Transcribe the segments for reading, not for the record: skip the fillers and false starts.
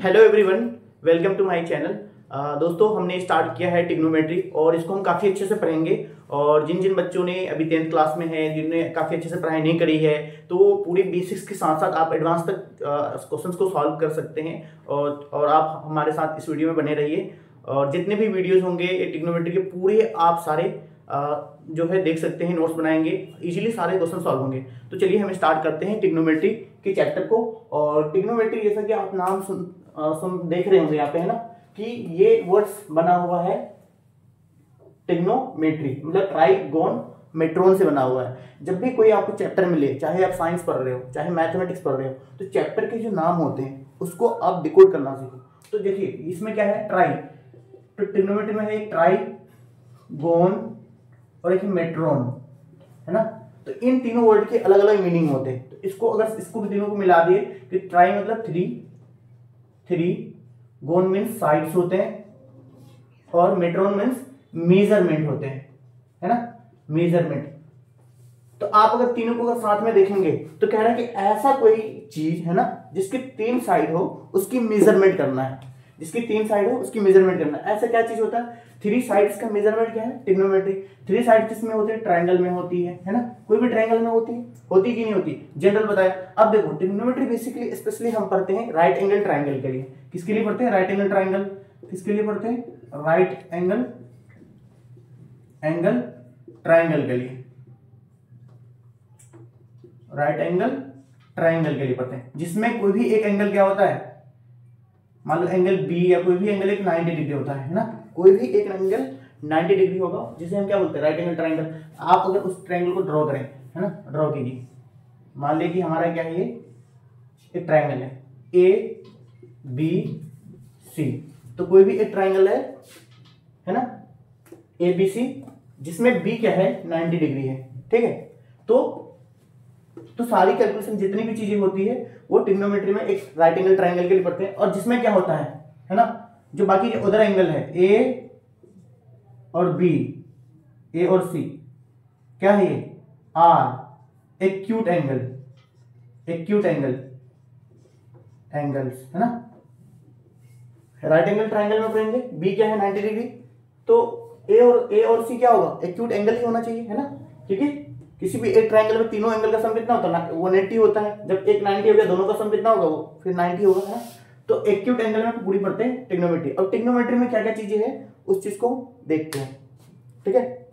Hello everyone, welcome to my channel. दोस्तों, हमने start किया है ट्रिग्नोमेट्री और इसको हम काफ़ी अच्छे से पढ़ेंगे। और जिन जिन बच्चों ने अभी 10th क्लास में है, जिन्होंने काफ़ी अच्छे से पढ़ाई नहीं करी है, तो वो पूरी बेसिक्स के साथ साथ आप एडवांस तक क्वेश्चंस को सॉल्व कर सकते हैं। और आप हमारे साथ इस वीडियो में बने रहिए। और जितने भी वीडियोज़ होंगे ट्रिग्नोमेट्री के पूरे आप सारे जो है देख सकते हैं, नोट्स बनाएंगे, इजीली सारे क्वेश्चन सॉल्व होंगे। तो चलिए हम स्टार्ट करते हैं ट्रिग्नोमेट्री के चैप्टर को। और ट्रिग्नोमेट्री जैसा कि आप नाम सुन देख रहे होंगे यहाँ पे, है ना, कि ये वर्ड्स बना हुआ है ट्रिग्नोमेट्री, मतलब ट्राइगोनमेट्रॉन से बना हुआ है। जब भी कोई आपको चैप्टर मिले, चाहे आप साइंस पढ़ रहे हो चाहे मैथमेटिक्स पढ़ रहे हो, तो चैप्टर के जो नाम होते हैं उसको आप डिकोड करना सीखो। तो देखिए इसमें क्या है, ट्राई, तो ट्रिग्नोमेट्री में है एक ट्राइगोन और एक मेट्रॉन, है ना। तो इन तीनों वर्ड के अलग अलग मीनिंग होते हैं। तो इसको तीनों को मिला दिए कि ट्राई मतलब थ्री, गोन मीन्स साइड्स होते हैं, और मेट्रॉन मीन्स मेजरमेंट होते हैं, है ना, मेजरमेंट। तो आप अगर तीनों को अगर साथ में देखेंगे तो कह रहा है कि ऐसा कोई चीज है ना जिसकी 3 साइड हो, उसकी मेजरमेंट करना है। जिसकी 3 साइड हो उसकी मेजरमेंट करना है। ऐसा क्या चीज होता है? 3 साइड्स का मेजरमेंट क्या है? ट्रिग्नोमेट्री। 3 साइड किसमें होती है? ट्रायंगल में होती है ना। कोई भी ट्रायंगल में होती कि नहीं होती? जनरल बताया। अब देखो, ट्रिग्नोमेट्री बेसिकली स्पेशली हम पढ़ते हैं राइट एंगल ट्रायंगल के लिए। किसके लिए पढ़ते हैं? Right angle triangle. किसके लिए पढ़ते हैं? राइट एंगल ट्रायंगल के लिए। राइट एंगल ट्रायंगल के लिए पढ़ते हैं, जिसमें कोई भी एक एंगल क्या होता है, मान लो एंगल बी या कोई भी एंगल एक 90 डिग्री होता है ना। कोई भी एक एंगल 90 डिग्री होगा, जिसे हम क्या बोलते हैं? Right angle triangle. आप अगर उस ट्रायंगल को ड्रॉ करें, है ना, ड्रॉ कीजिए। मान लीजिए कि हमारा क्या है, ये एक ट्रायंगल है ए बी सी। तो कोई भी एक ट्रायंगल है ना, ए बी सी, जिसमें बी क्या है, 90 डिग्री है, ठीक है। तो सारी कैलकुलेशन जितनी भी चीजें होती है वो ट्रिग्नोमेट्री में एक राइट एंगल ट्रायंगल के लिए पढ़ते हैं। और जिसमें क्या होता है ना, जो बाकी जो उधर एंगल है ए और बी, ए और सी, क्या है ये? आर एक्यूट एंगल्स, है ना। राइट एंगल ट्रायंगल में पढ़ेंगे, बी क्या है, 90 डिग्री। तो ए और सी क्या होगा? एक्यूट एंगल ही होना चाहिए, है ना, क्योंकि किसी भी एक ट्रायंगल में तीनों एंगल का सम कितना होता है? 180 होता है। जब एक 90 हो गया, दोनों का सम कितना होगा? वो फिर 90 होगा, है ना। तो एक्यूट एंगल में पूरी पढ़ते हैं ट्रिग्नोमेट्री। और ट्रिग्नोमेट्री में क्या क्या चीजें हैं उस चीज को देखते हैं, ठीक है।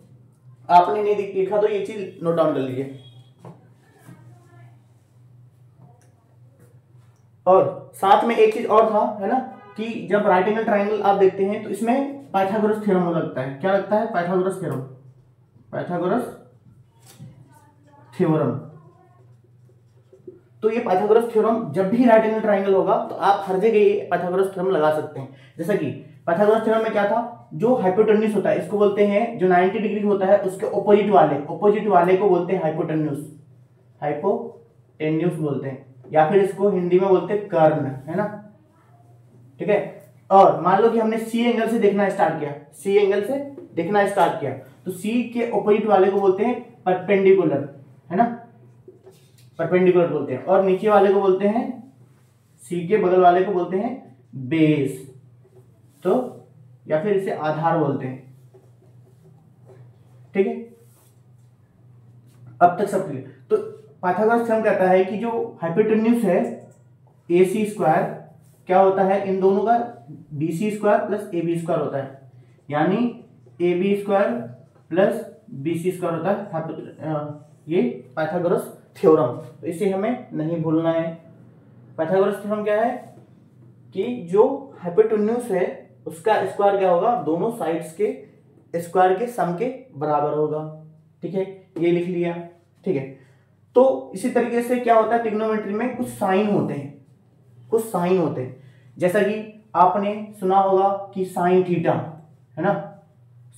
आपने नहीं लिखा तो ये चीज नोट डाउन कर लीजिए। और साथ में एक चीज और था, है ना, कि जब राइट एंगल ट्रायंगल आप देखते हैं तो इसमें पाइथागोरस थ्योरम लगता है। क्या लगता है? Pythagoras theorem. तो ये पाइथागोरस थ्योरम जब भी राइट एंगल ट्रायंगल होगा तो आप हर जगह ये पाइथागोरस थ्योरम लगा सकते हैं। जैसा कि पाइथागोरस थ्योरम में क्या था, जो हाइपोटेन्यूज होता है, इसको बोलते हैं, जो 90 डिग्री होता है उसके ऑपोजिट वाले को बोलते हैं हाइपोटेन्यूज बोलते हैं, या फिर इसको हिंदी में बोलते हैं कर्ण, है ना, ठीक है। और मान लो कि हमने सी एंगल से देखना स्टार्ट किया, तो सी के ऑपोजिट वाले को बोलते हैं परपेंडिकुलर, है ना, परपेंडिकुलर बोलते हैं। और नीचे वाले को बोलते हैं, सी के बगल वाले को बोलते हैं बेस, तो या फिर इसे आधार बोलते हैं, ठीक है। अब तक सब क्लियर? तो पाइथागोरस थ्योरम कहता है कि जो हाइपोटेन्यूज है ए सी स्क्वायर क्या होता है, इन दोनों का B C square plus A B square होता है, यानी A B square plus B C square होता है। ये पाइथागोरस थ्योरम, तो इसे हमें नहीं भूलना है। पाइथागोरस थ्योरम क्या है कि जो हाइपोटेन्यूज है उसका स्क्वायर क्या होगा, दोनों साइड्स के स्क्वायर के सम के बराबर होगा, ठीक है। ये लिख लिया, ठीक है। तो इसी तरीके से क्या होता है, ट्रिग्नोमेट्री में कुछ साइन होते हैं, जैसा कि आपने सुना होगा कि साइन थीटा, है ना,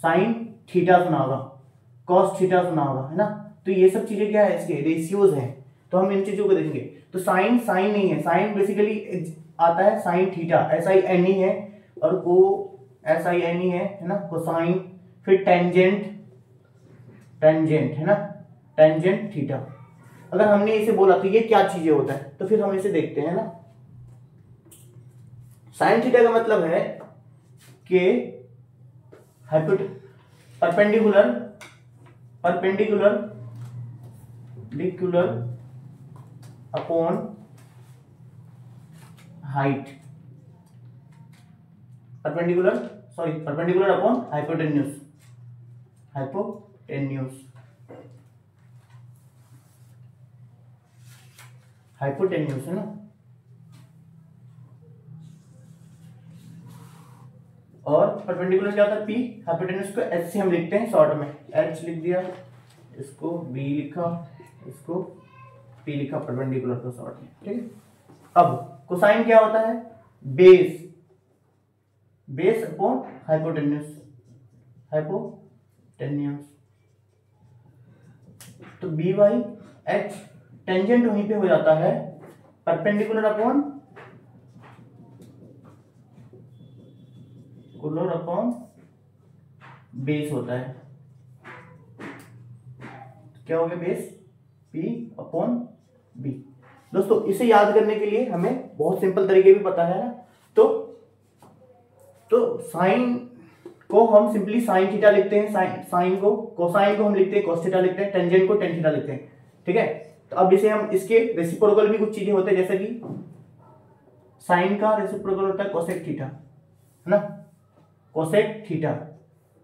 साइन थीटा सुना होगा, कॉस थीटा सुना होगा, है ना। तो ये सब चीजें क्या है, इसके रेशियोज हैं। तो हम इन चीजों को देखेंगे। तो साइन नहीं है, साइन बेसिकली आता है साइन थीटा, SINE है, और को SINE है ना, कोसाइन। फिर टेंजेंट, है ना, टेंजेंट थीटा। अगर हमने इसे बोला तो ये क्या चीजें होता है, तो फिर हम इसे देखते हैं ना। साइन थीटा का मतलब है कि perpendicular upon height, perpendicular upon hypotenuse है ना। और परपेंडिकुलर क्या होता है, पी, हाइपोटेन्यूज को एच से हम लिखते हैं शॉर्ट में, एच लिख दिया, इसको बी लिखा, इसको पी लिखा, परपेंडिकुलर को शॉर्ट में, ठीक है। अब कोसाइन क्या होता है, बेस अपॉन हाइपोटेन्यूज, तो बी बाई एच, टेंजेंट वहीं पे हो जाता है, परपेंडिकुलर अपॉन बेस होता है, क्या हो गया, बेस P अपॉन बी। दोस्तों इसे याद करने के लिए हमें बहुत सिंपल तरीके भी पता है ना, तो साइन को हम सिंपली साइन थीटा लिखते हैं, साइन को, कोसाइन को हम लिखते हैं कोस थीटा लिखते हैं, टेंजेंट को टेन थीटा लिखते हैं, ठीक है। तो अब जैसे हम इसके रेसिप्रोकल भी कुछ चीजें होते हैं, जैसे कि साइन का रेसिप्रोकल होता है कोसेक थीटा, है ना, कोसेक थीटा,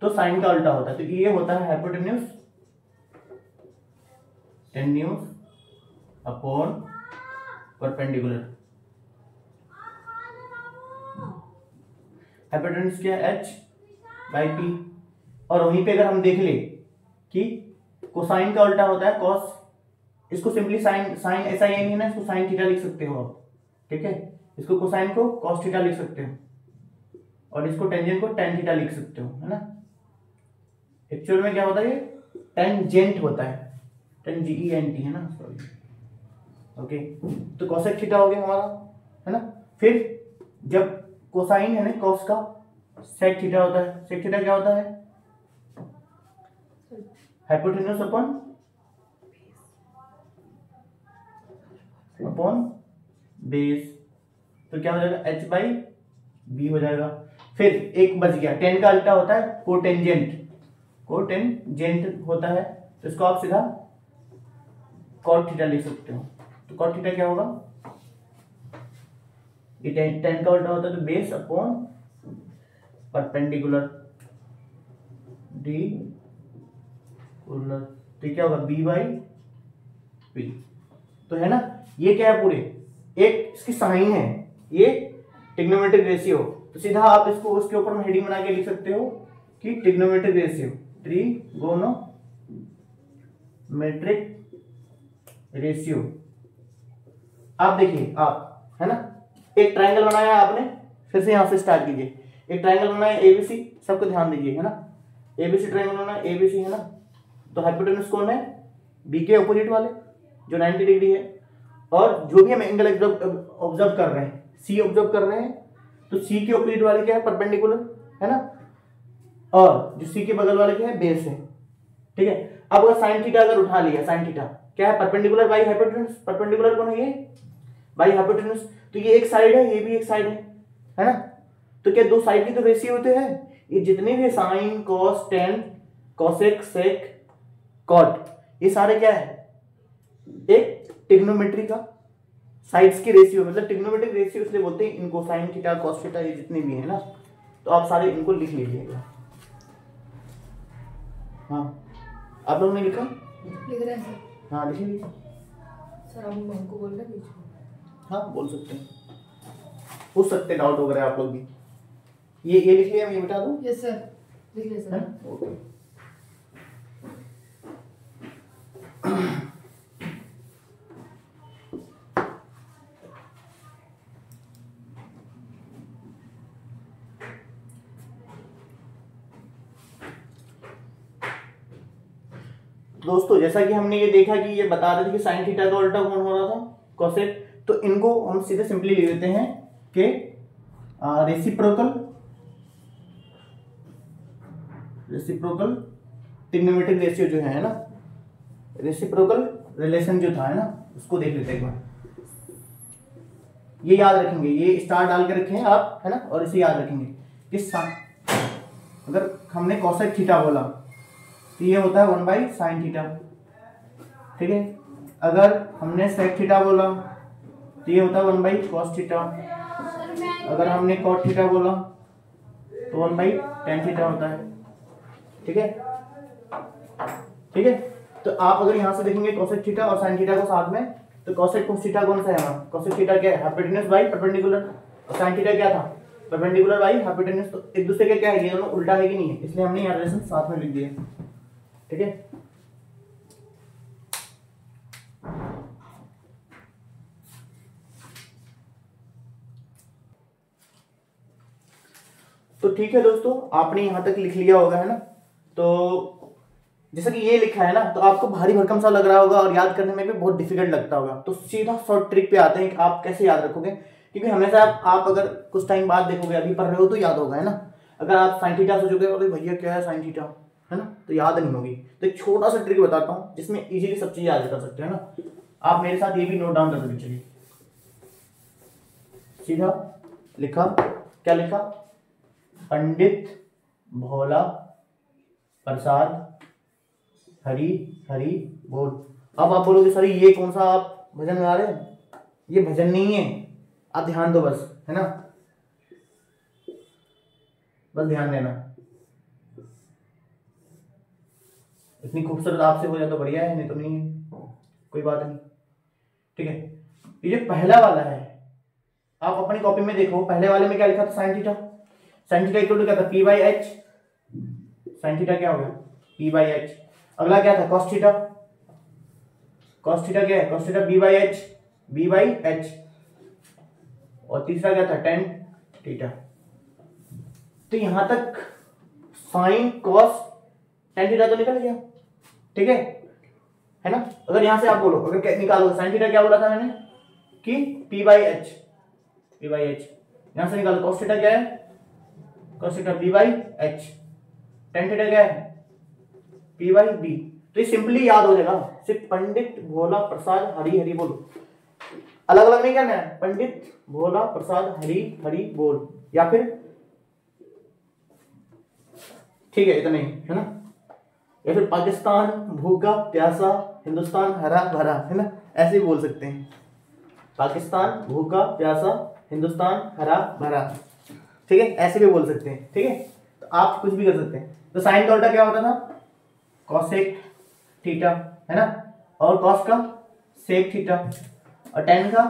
तो साइन का उल्टा होता है, तो ये होता है हाइपोटेन्यूज अपॉन परपेंडिकुलर। हाइपोटेन्यूज क्या है, h बाई पी, और वहीं पे अगर हम देख ले कि कोसाइन का उल्टा होता है कॉस, इसको सिंपली साइन ऐसा ही नहीं है ना, इसको साइन थीटा लिख सकते हो आप, ठीक है, इसको कोसाइन को कॉस थीटा लिख सकते हो, और इसको टेंजेंट को टेन थीटा लिख सकते हो, है ना। एक्चुअल में क्या होता है, ये टेंजेंट होता है, टेंजेंट है ना, सॉरी, ओके। तो कोसेक थीटा हो गया हमारा, है ना। फिर जब कोसाइन है ना कॉस का, सेक थीटा होता है, सेक थीटा क्या होता है, हाइपोटेन्यूज अपॉन बेस, तो क्या हो जाएगा, h बाई बी हो जाएगा। फिर एक बच गया, टेन का उल्टा होता है कोटेंजेंट होता है, तो इसको आप सीधा कॉट थीटा लिख सकते हो, तो कॉट थीटा क्या होगा, ये टेन का उल्टा होता है तो बेस अपॉन परपेंडिकुलर तो क्या होगा, बी बाई पी, तो है ना। ये क्या है, पूरे एक इसकी साइन है, ये ट्रिग्नोमेट्रिक रेशियो, तो सीधा आप इसको उसके ऊपर में हेडिंग बना के लिख सकते हो कि ट्रिग्नोमेट्रिक रेशियो। आप देखिए, आप है ना, एक ट्रायंगल बनाया आपने, फिर से यहां से स्टार्ट कीजिए, एक ट्रायंगल बनाया एबीसी, सबको ध्यान दीजिए, है ना, एबीसी ट्रायंगल बनाया, एबीसी है ना, तो हाइपोटेन्यूज कौन है, बी के ऑपोजिट वाले जो 90 डिग्री है, और जो भी हम एंगल ऑब्जर्व कर रहे हैं, सी ऑब्जर्व कर रहे हैं, तो सी के ऑपोजिट वाले क्या है, परपेंडिकुलर, है ना, और जो सी के बगल वाले क्या है, बेस है, ठीक है। अब अगर साइन थीटा अगर उठा लिया, साइन थीटा क्या है, परपेंडिकुलर बाई हाइपोटेन्यूज, परपेंडिकुलर कौन है, ये बाई हाइपोटेन्यूज, तो ये एक साइड है, ये भी एक साइड है ना, तो क्या दो साइड की तो रेशियो होते हैं, ये जितने भी sine cos tan cosec sec cot, ये सारे क्या है, एक ट्रिग्नोमेट्री का साइड्स की रेशियो, मतलब ट्रिग्नोमेट्रिक रेशियो इसलिए बोलते हैं इनको, साइन थीटा कॉस थीटा ये जितने भी है ना, तो आप सारे इनको लिख लीजिएगा। हाँ, आप लोगों ने लिखा, लिख रहे हैं सर, हाँ लिखिए सर, आप हमको बोल रहे हैं, हाँ बोल सकते हैं, पूछ सकते हैं, डाउट वगैरह आप लोग भी। ये लिख लिया, मैं ये बता दूं, यस सर, लिख लिया सर, ओके। दोस्तों जैसा कि हमने ये देखा कि ये बता रहे थे कि साइन थीटा का उल्टा कौन हो रहा था, कोसेक, तो इनको हम सीधे सिंपली लिख देते हैं कि रेसिप्रोकल ट्रिग्नोमेट्रिक रेशियो जो है ना, रेसिप्रोकल रिलेशन जो था, है ना, उसको देख लेते हैं एक बार। ये याद रखेंगे, ये स्टार डाल के रखें आप, है ना, और इसे याद रखेंगे कि अगर हमने कॉसेक थीटा बोला तो ये होता है 1/sin थीटा, ठीक है। अगर हमने सेक थीटा बोला तो ये होता है 1/cos थीटा। अगर हमने cot थीटा बोला तो 1/tan थीटा होता है, ठीक है, ठीक है। तो आप अगर यहाँ से देखेंगे cosec थीटा और sin थीटा को साथ में, तो cosec cos थीटा कौन सा है हमारा? cosec थीटा क्या है? Hypotenuse by perpendicular. और sin थीटा क्या था? Perpendicular by hypotenuse. तो एक दूसरे का क्या है, ये दोनों उल्टा है कि नहीं है, इसलिए हमने यहाँ रिलेशन साथ में लिख दिए, ठीक है। तो ठीक है दोस्तों, आपने यहाँ तक लिख लिया होगा, है ना। तो जैसा कि ये लिखा है ना, तो आपको भारी भरकम सा लग रहा होगा और याद करने में भी बहुत डिफिकल्ट लगता होगा। तो सीधा शॉर्ट ट्रिक पे आते हैं कि आप कैसे याद रखोगे, क्योंकि हमेशा आप अगर कुछ टाइम बाद देखोगे, अभी पढ़ रहे हो तो याद होगा, है ना। अगर आप साइन थीटा सोचोगे अरे भैया क्या है साइन थीटा, है ना, तो याद नहीं होगी। तो एक छोटा सा ट्रिक बताता हूँ जिसमें इजीली सब चीज याद कर सकते हैं ना। आप मेरे साथ ये भी नोट डाउन कर सकते, चलिए। सीधा लिखा, क्या लिखा? पंडित भोला प्रसाद हरी हरी बोल। अब आप बोलोगे सर ये कौन सा आप भजन गा रहे हैं? ये भजन नहीं है, आप ध्यान दो बस, है ना, बस ध्यान देना। इतनी खूबसूरत आपसे हो जाए तो बढ़िया है, नहीं तो नहीं है, कोई बात नहीं, ठीक है। ये जो पहला वाला है, आप अपनी कॉपी में देखो, पहले वाले में क्या लिखा था? Sine theta. Sine theta equal to क्या था? p/h। साइन थीटा क्या हो गया? p/h। अगला क्या था? cos theta. cos थीटा क्या है? cos theta b/h। और तीसरा क्या था? tan theta. तो यहां तक साइन cos tan थीटा तो निकल गया, ठीक है ना। अगर यहां से आप बोलो, अगर निकालो साइन थीटा क्या बोला था मैंने कि p/h। यहां से निकालो cos थीटा क्या है? cos theta b/h। tan theta क्या है? p/b। तो ये सिंपली याद हो जाएगा, सिर्फ पंडित भोला प्रसाद हरी हरी बोलो, अलग अलग नहीं करना है। पंडित भोला प्रसाद हरी हरी बोल, या फिर ठीक है इतना ही, है ना। या फिर पाकिस्तान भूखा प्यासा हिंदुस्तान हरा भरा, है ना, ऐसे ही बोल सकते हैं। पाकिस्तान भूखा प्यासा हिंदुस्तान हरा भरा, ठीक है, ऐसे भी बोल सकते हैं, ठीक है। तो आप कुछ भी कर सकते हैं। तो साइन का उल्टा क्या होता था? कॉसेक थीटा, है ना, और कॉस का सेक थीटा, और टेन का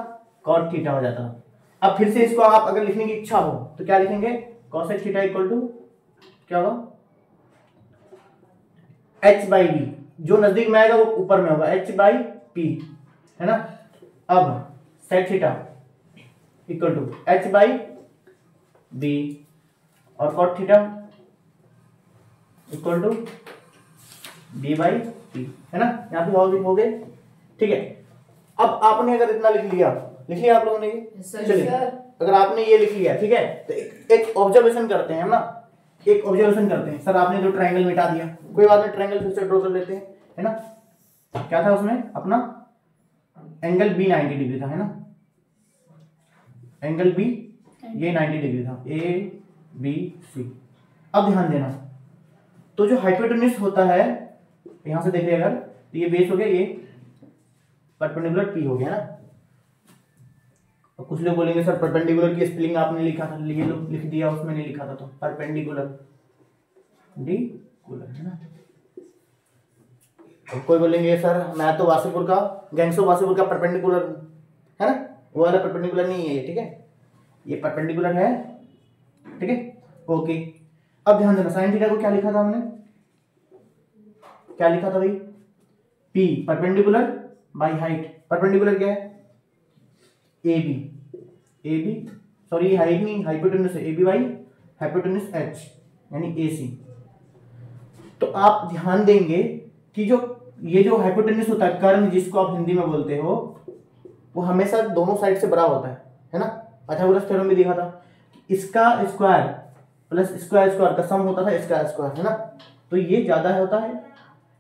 कॉट थीटा हो जाता। अब फिर से इसको आप अगर लिखने की इच्छा हो तो क्या लिखेंगे? कॉसेक थीटा इक्वल टू क्या होगा? h/b। जो नजदीक में आएगा वो ऊपर में होगा, h/p, है ना। अब सेक थीटा इक्वल टू h/b और cot theta equal to b/p, है ना। यहाँ पे हो गए, ठीक है। अब आपने अगर इतना लिख लिया आप लोगों ने ये, चलिए अगर आपने ये लिख लिया, ठीक है, तो एक ऑब्जर्वेशन करते हैं हम ना, एक ऑब्जर्वेशन करते हैं। सर आपने जो ट्रायंगल मिटा दिया, कोई बात नहीं, ट्रायंगल फिर से ड्रॉ कर लेते हैं, है ना। क्या था उसमें? अपना एंगल बी 90 डिग्री था, है ना, एंगल बी ये 90 डिग्री था, ABC। अब ध्यान देना, तो जो हाइपोटेन्यूज होता है, यहां से देखिए अगर, तो ये बेस हो गया, ये परपेंडिकुलर P हो गया ना। और कुछ लोग बोलेंगे सर परपेंडिकुलर की स्पेलिंग आपने लिखा था, ये लिख दिया, उसमें नहीं लिखा था, तो परपेंडिकुलर है ना। और कोई बोलेंगे सर मैं तो वासेपुर का, गैंग्सो वासेपुर का परपेंडिकुलर है ना, वो वाला परपेंडिकुलर नहीं है ये, ठीक है, ये परपेंडिकुलर है, ठीक है, ओके। अब ध्यान देना, साइन थीटा को क्या लिखा था हमने? क्या लिखा था भाई? P perpendicular by height. Perpendicular क्या है? AB सॉरी हाइट नहीं, हाइपोटेन्यूज है, AB बाई हाइपोटेन्यूज H यानी AC। तो आप ध्यान देंगे कि जो ये जो हाइपोटेन्यूज होता है, कर्ण जिसको आप हिंदी में बोलते हो, वो हमेशा दोनों साइड से बड़ा होता है ना। पाइथागोरस थ्योरम में देखा था, इसका स्क्वायर प्लस स्क्वायर का सम होता था इसका स्क्वायर, है ना। तो ये ज्यादा होता है,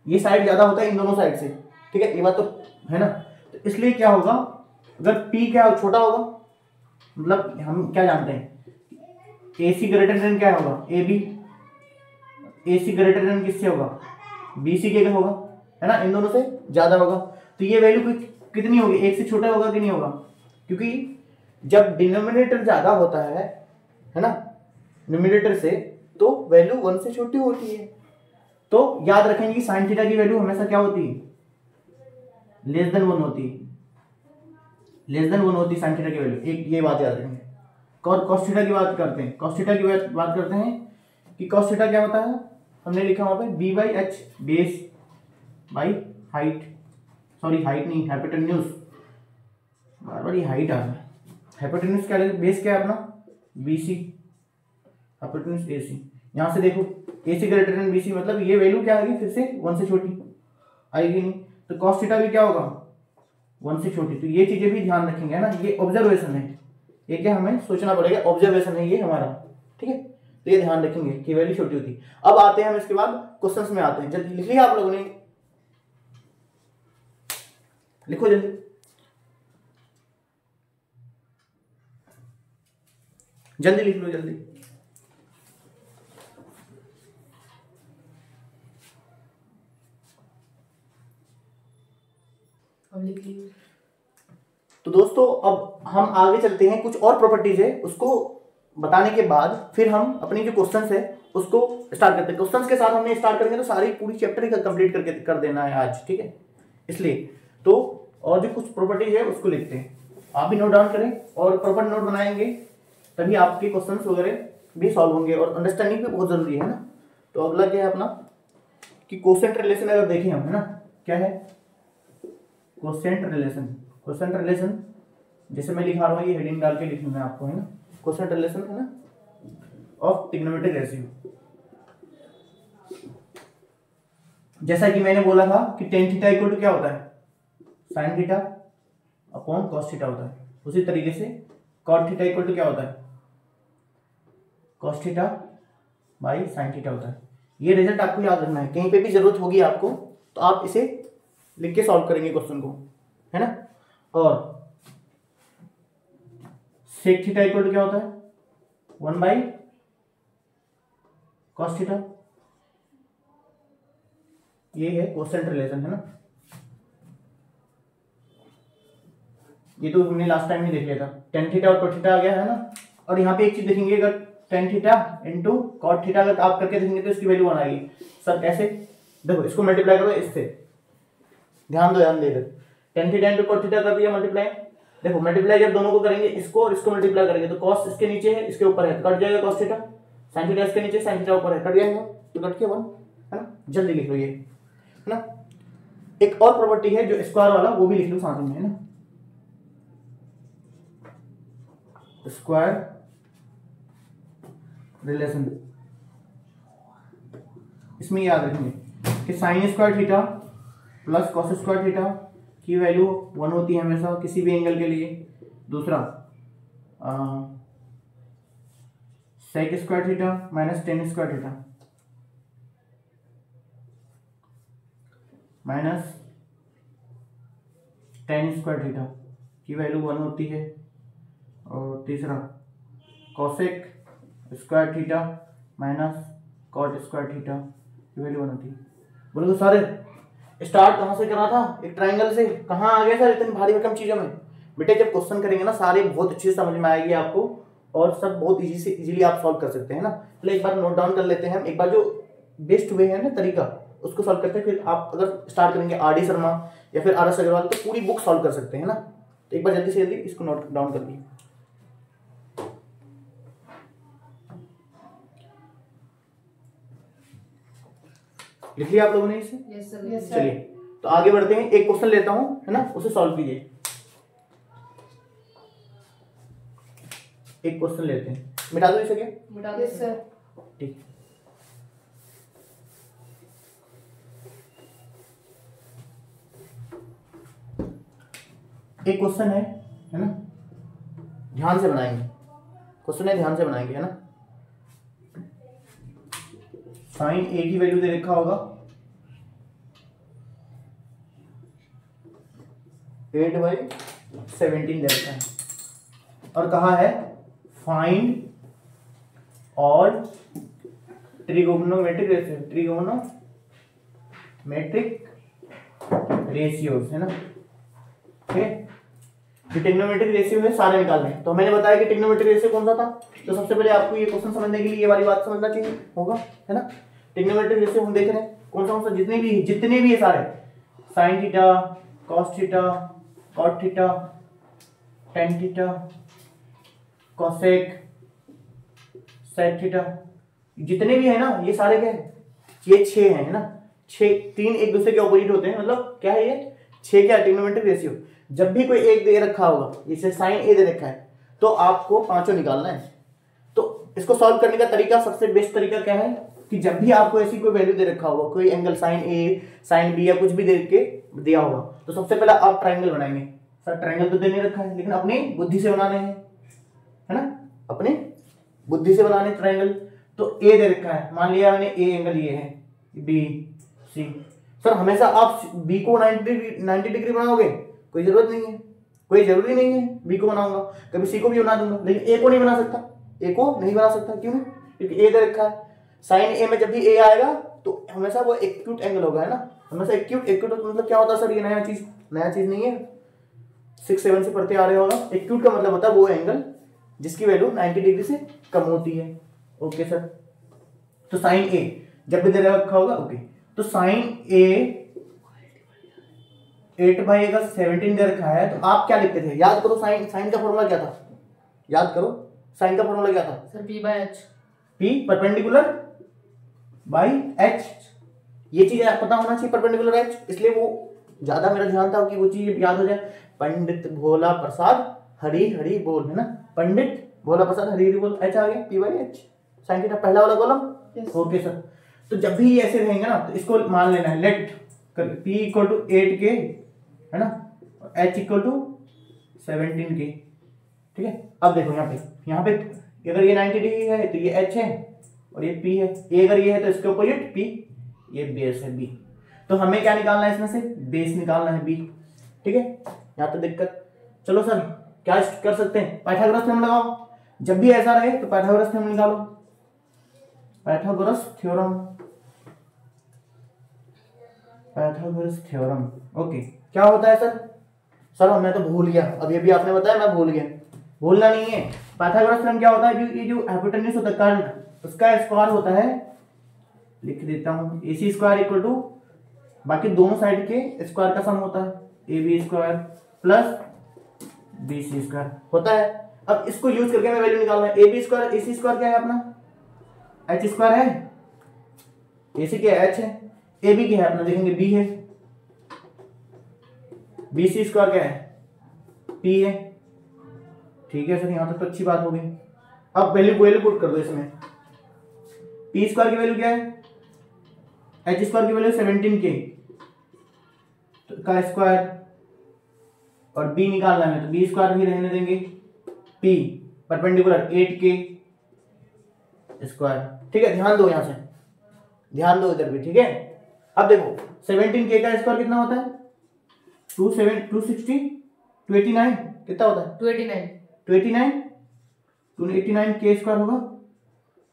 ये साइड ज्यादा होता है इन दोनों साइड से, ठीक है, ये बात तो है ना। तो इसलिए क्या होगा, अगर P क्या छोटा होगा मतलब हम क्या जानते हैं, ए सी ग्रेटर देन क्या होगा, A B, A C greater than किससे होगा, बी सी के होगा, है ना, इन दोनों से ज्यादा होगा। तो ये वैल्यू कितनी होगी, एक से छोटा होगा कि नहीं होगा, क्योंकि जब डिनोमिनेटर ज्यादा होता है ना, न्यूमरेटर से, तो वैल्यू 1 से छोटी होती है। तो याद रखेंगे कि साइन थीटा की वैल्यू हमेशा क्या होती है, लेस देन 1 होती है, लेस देन 1 होती है साइन थीटा की वैल्यू, एक ये बात याद रखेंगे। और कॉस थीटा की बात करते हैं, कॉस थीटा की बात करते हैं कि कॉस थीटा क्या होता है, हमने लिखा वहां पे B by H base by height, sorry height नहीं, हाइपोटेन्यूज, बार बार ये हाइट आ रहा है, हाइपोटेन्यूज क्या है, बेस क्या है अपना बी सी, हाइपोटेन्यूज ए सी। यहाँ से देखो ए C greater then B C, मतलब ये वैल्यू क्या आएगी, फिर से 1 से छोटी आएगी नहीं, तो कॉस थीटा भी क्या होगा 1 से छोटी। तो ये चीजें भी ध्यान रखेंगे, है ना, ये ऑब्जर्वेशन है, ये क्या हमें सोचना पड़ेगा, ऑब्जर्वेशन है ये हमारा, ठीक है। तो ये ध्यान रखेंगे कि वैल्यू छोटी होती है। अब आते हैं हम इसके बाद क्वेश्चंस में आते हैं, जल्दी लिख लिया आप लोगों ने, लिखो जल्दी, जल्दी लिख लो जल्दी। हम लिख लिए। तो दोस्तों अब हम आगे चलते हैं, कुछ और प्रॉपर्टीज है उसको बताने के बाद फिर हम अपनी जो क्वेश्चंस है उसको स्टार्ट करते हैं। क्वेश्चंस के साथ हमने स्टार्ट करेंगे तो सारी पूरी चैप्टर ही कंप्लीट करके कर देना है आज, ठीक है, इसलिए तो और जो कुछ प्रॉपर्टीज है उसको लिखते हैं, आप भी नोट डाउन करें और प्रॉपर नोट बनाएंगे, तभी आपके क्वेश्चंस वगैरह भी सॉल्व होंगे, और अंडरस्टैंडिंग भी बहुत जरूरी है ना। तो अगला क्या है अपना कि कोसेंट रिलेशन अगर देखें हम, है ना, क्या है कोसेंट रिलेशन, कोसेंट रिलेशन जैसे मैं लिखा रहा हूँ, ये हेडिंग डाल के लिखूंगा मैं आपको, है ना, कोसेंट रिलेशन, है ना, ऑफ ट्रिग्नोमेट्रिक रेशियो। जैसा कि मैंने बोला था कि टेन थीटा इक्वल टू क्या होता है, sine theta upon cos theta होता है, उसी तरीके से कॉट थीटा इक्वल टू क्या होता है, cos theta by sine theta होता है। ये रिजल्ट आपको याद रखना है, कहीं पे भी जरूरत होगी आपको तो आप इसे लिख के सॉल्व करेंगे क्वेश्चन को, है ना। और सेक थीटा इक्वल टू क्या होता है, 1 बाई कॉस थीटा, ये है कोसेंट रिलेशन, है ना। ये तो हमने लास्ट टाइम ही देख लिया था, टेन थीटा और कॉट थीटा आ गया है ना। और यहाँ पे एक चीज देखेंगे, अगर tan theta into cot theta अगर आप करके देखेंगे तो इसकी वैल्यू 1 आएगी। सर कैसे, देखो इसको मल्टीप्लाई करो इससे, ध्यान दे दो, tan theta into cot theta कर दिया मल्टीप्लाई, देखो मल्टीप्लाई जब दोनों को करेंगे, इसको और इसको मल्टीप्लाई करेंगे तो कॉस इसके नीचे है इसके ऊपर है तो कट जाएगा कॉस थीटा, साइन थीटा इसके नीचे साइन थीटा ऊपर है कट जाएगा, तो कट के 1, है ना, जल्दी लिख लो ये, है ना। एक और प्रॉपर्टी है जो स्क्वायर वाला, वो भी लिख लो साथ में, है ना, स्क्वायर रिलेशन। इसमें याद रखेंगे कि sine square theta plus cos square theta की वैल्यू 1 होती है हमेशा किसी भी एंगल के लिए। दूसरा sec square theta minus tan square theta minus tan square theta की वैल्यू 1 होती है। और तीसरा cosec square theta minus cot square theta की वैल्यू 1 होती है। बोले तो सारे स्टार्ट कहाँ से करा था, एक ट्राइंगल से, कहाँ आ गया सर इतनी भारी भरकम चीजों में। बेटे जब क्वेश्चन करेंगे ना सारे बहुत अच्छे से समझ में आएगी आपको, और सब बहुत इजीली आप सॉल्व कर सकते हैं ना। पहले एक बार नोट डाउन कर लेते हैं हम, एक बार जो बेस्ट वे है ना तरीका उसको सॉल्व करते हैं, फिर आप अगर स्टार्ट करेंगे आर डी शर्मा या फिर आर एस अग्रवाल तो पूरी बुक सॉल्व कर सकते हैं ना। तो एक बार जल्दी से जल्दी इसको नोट डाउन कर दिए। लिख लिया आप लोगों ने इसे? Yes sir. चलिए तो आगे बढ़ते हैं, एक क्वेश्चन लेता हूं, है ना, उसे सॉल्व कीजिए। एक क्वेश्चन लेते हैं, मिटा दो इसे क्या? मिटा दो सर। ठीक, एक क्वेश्चन है ना, ध्यान से बनाएंगे, क्वेश्चन है ध्यान से बनाएंगे, है ना। साइन ए की वैल्यू दे रखा होगा 8/17 दे रखा है, और कहा है फाइंड ऑल ट्रिगोनोमेट्रिक रेशियोज है ना, ठीक है। जो ट्रिग्नोमेट्रिक रेशियो है सारे निकालने हैं। तो मैंने बताया कि ट्रिग्नोमेट्रिक रेशियो कौन सा था, तो सबसे पहले आपको ये क्वेश्चन समझने के लिए ये वाली बात समझना चाहिए होगा, है ना। ट्रिग्नोमेट्रिक रेशियो हम देख रहे हैं कौन सा जितने भी है सारे, sine theta, cos theta, cot theta, tan theta, cosec, sec theta, जितने भी है ना ये सारे क्या है, ये 6 है ना। 6 3 एक दूसरे के ऑपोजिट होते हैं, मतलब क्या है ये 6 क्या ट्रिग्नोमेट्रिक रेशियो। जब भी कोई एक दे रखा होगा, जैसे साइन ए दे रखा है, तो आपको पांचों निकालना है। तो इसको सॉल्व करने का तरीका, सबसे बेस्ट तरीका क्या है कि जब भी आपको ऐसी कोई वैल्यू दे रखा होगा, कोई एंगल साइन ए, साइन बी या कुछ भी दे के दिया होगा, तो सबसे पहले आप ट्राइंगल बनाएंगे। सर ट्राइंगल तो देने रखा है, लेकिन अपनी बुद्धि से बनाने हैं, है ना, अपनी बुद्धि से बनाने ट्राइंगल। तो ए दे रखा है, मान लिया मैंने ए एंगल ये है, बी सी। सर हमेशा आप बी को 90 डिग्री बनाओगे, कोई जरूरत नहीं है, कोई जरूरी नहीं है बी को बनाऊंगा, कभी सी को भी बना दूंगा, लेकिन ए को नहीं बना सकता, ए को नहीं बना सकता। क्यों? क्योंकि ए दे रखा है। साइन ए में जब भी ए आएगा तो हमेशा वो एक्यूट एंगल होगा, है ना, हमेशा एक्यूट मतलब क्या होता है सर, ये नया चीज नहीं है, 6-7 से पढ़ते आ रहे होगा। एक्यूट का मतलब होता है वो एंगल जिसकी वैल्यू 90 डिग्री से कम होती है। ओके सर, तो साइन ए जब भी दे रखा होगा, ओके, तो साइन ए 8/a का 17 दे रखा है, तो आप क्या लिखते थे, याद करो, साइन का फॉर्मूला क्या था, याद करो, साइन का फॉर्मूला क्या था sir, p/h, p perpendicular by h। ये चीज पता होना चाहिए, परपेंडिकुलर h, इसलिए वो ज्यादा मेरा ध्यान था कि वो चीज याद हो जाए। पंडित भोला प्रसाद हरी हरी बोल, है ना, पंडित भोला प्रसाद हरी हरी बोल, h आ गया p/h, साइन थीटा पहला वाला कॉलम। ओके सर, तो जब भी ऐसे रहेंगे ना, तो इसको मान लेना है, लेट p = 8k, है ना, h = 17k, ठीक है। अब देखो यहाँ पे अगर ये 90 डिग्री है तो ये h है और ये p है, a अगर ये है तो इसके अपोजिट p, ये बेस है b। तो हमें क्या निकालना है, इसमें से बेस निकालना है b, ठीक है। यहाँ तो दिक्कत, चलो सर क्या कर सकते हैं, पाइथागोरस थ्योरम लगाओ। जब भी ऐसा रहे तो पाइथागोरस थ्योरम निकालो, पाइथागोरस थ्योरम। ओके, क्या होता है सर मैं तो भूल गया, अब ये भी आपने बताया, मैं भूल गया, भूलना नहीं है। पाइथागोरस थ्योरम क्या होता है, ये जो हाइपोटेन्यूज होता है कर्ण, उसका स्क्वायर होता है, लिख देता हूं, AC स्क्वायर इक्वल टू बाकी दोनों साइड के स्क्वायर का सम होता है, AB square plus BC square होता है। अब इसको यूज करके मैं वैल्यू निकालना है, AB स्क्वायर, AC स्क्वायर क्या है अपना, H स्क्वायर है, AC क्या है, H है, AB क्या है अपना, देखेंगे B है, BC स्क्वायर क्या है, P है, ठीक है सर, यहां तक तो अच्छी बात हो गई। अब वैल्यू पुट कर दो इसमें, P स्क्वायर की वैल्यू क्या है, H स्क्वायर की वैल्यू 17k का स्क्वायर, और B निकालना है तो B स्क्वायर ही रहने देंगे, P परपेंडिकुलर 8k स्क्वायर, ठीक है। ध्यान दो, यहां से ध्यान दो इधर भी, ठीक है। अब देखो 17k का स्क्वायर कितना होता है, 260 289 कितना होता है, 289 k स्क्वायर होगा,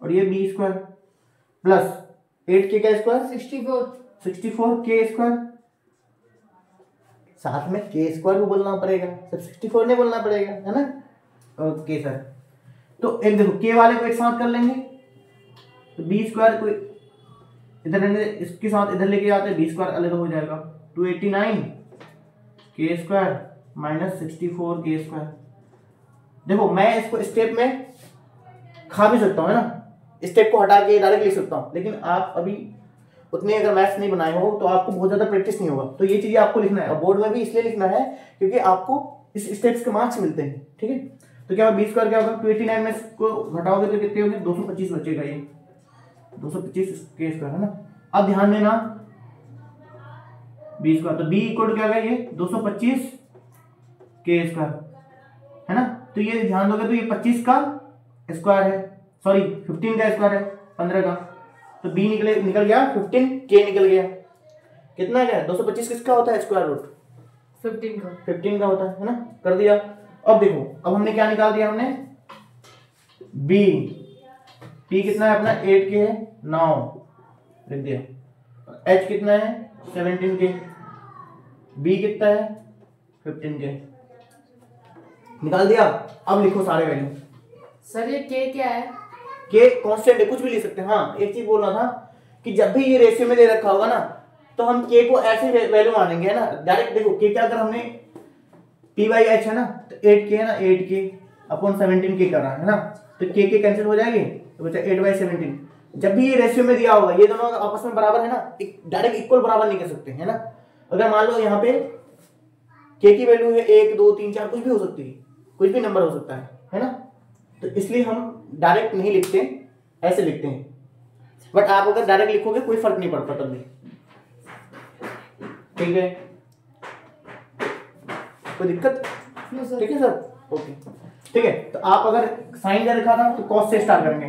और ये B स्क्वायर प्लस 8k का स्क्वायर 64 k स्क्वायर, साथ में k स्क्वायर भी बोलना पड़ेगा सर, 64 नहीं बोलना पड़ेगा, है ना। ओके सर, तो एक देखो k वाले को एक साथ कर लेंगे, तो B स्क्वायर को इधर इसके साथ इधर लेके जाते हैं, B स्क्वायर अलग हो जाएगा, 289 k square minus 64 k square. देखो मैं इसको स्टेप में खा भी सकता हूँ, है ना, स्टेप को हटा के डायरेक्ट लिख सकता हूँ, लेकिन आप अभी उतने अगर मैथ्स नहीं बनाए हो तो आपको बहुत ज्यादा प्रैक्टिस नहीं होगा, तो ये चीजें आपको लिखना है, और बोर्ड में भी इसलिए लिखना है क्योंकि आपको इस स्टेप्स के मार्क्स मिलते हैं, ठीक है। तो क्या B स्क्वायर क्या होगा, 289 में इसको घटाओगे तो कितने होंगे, 225 बचेगा, ये 225 k स्क्वायर, है ना। अब ध्यान देना B स्क्वायर, तो B इक्वल क्या है, ये 225 k स्क्वायर, है ना। तो ये ध्यान दोगे तो ये 25 का स्क्वायर है, सॉरी 15 का स्क्वायर है, 15 का, तो B निकल गया 15, K निकल गया, कितना क्या है, 225 किसका होता है, स्क्वायर रूट 15 का होता है ना, कर दिया। अब देखो, अब हमने क्या निकाल दिया, हमने बी, पी कितना है अपना 8 के है 9 लिख दिया, एच कितना है 17 के, बी कितना है 15 के, निकाल दिया। अब लिखो सारे वैल्यू। सर ये के क्या है? के कांस्टेंट है, कुछ भी लिख सकते हैं। हाँ एक चीज बोलना था कि जब भी ये रेशियो में दे रखा होगा ना तो हम के को ऐसे वैल्यू मानेंगे, है ना। डायरेक्ट देखो के क्या, अगर हमने पी बाई एच है ना तो 8 के है ना, 8 के अपॉन 17 के कर रहा है ना, तो के कैंसिल हो जाएंगे तो बचा 8/17। जब भी ये रेशियो में दिया होगा, ये दोनों आपस में बराबर है ना, डायरेक्ट इक्वल बराबर नहीं कर सकते, है ना। अगर मान लो यहाँ पे के की वैल्यू है 1 2 3 4, कुछ भी हो सकती है, कुछ भी नंबर हो सकता है ना। तो इसलिए हम डायरेक्ट नहीं लिखते, ऐसे लिखते हैं। बट आप अगर डायरेक्ट लिखोगे कोई फर्क नहीं पड़ता तब भी, ठीक है, कोई दिक्कत? ठीक है सर, ओके ठीक है। तो आप अगर साइन दे रखा था तो कॉस से स्टार्ट करेंगे,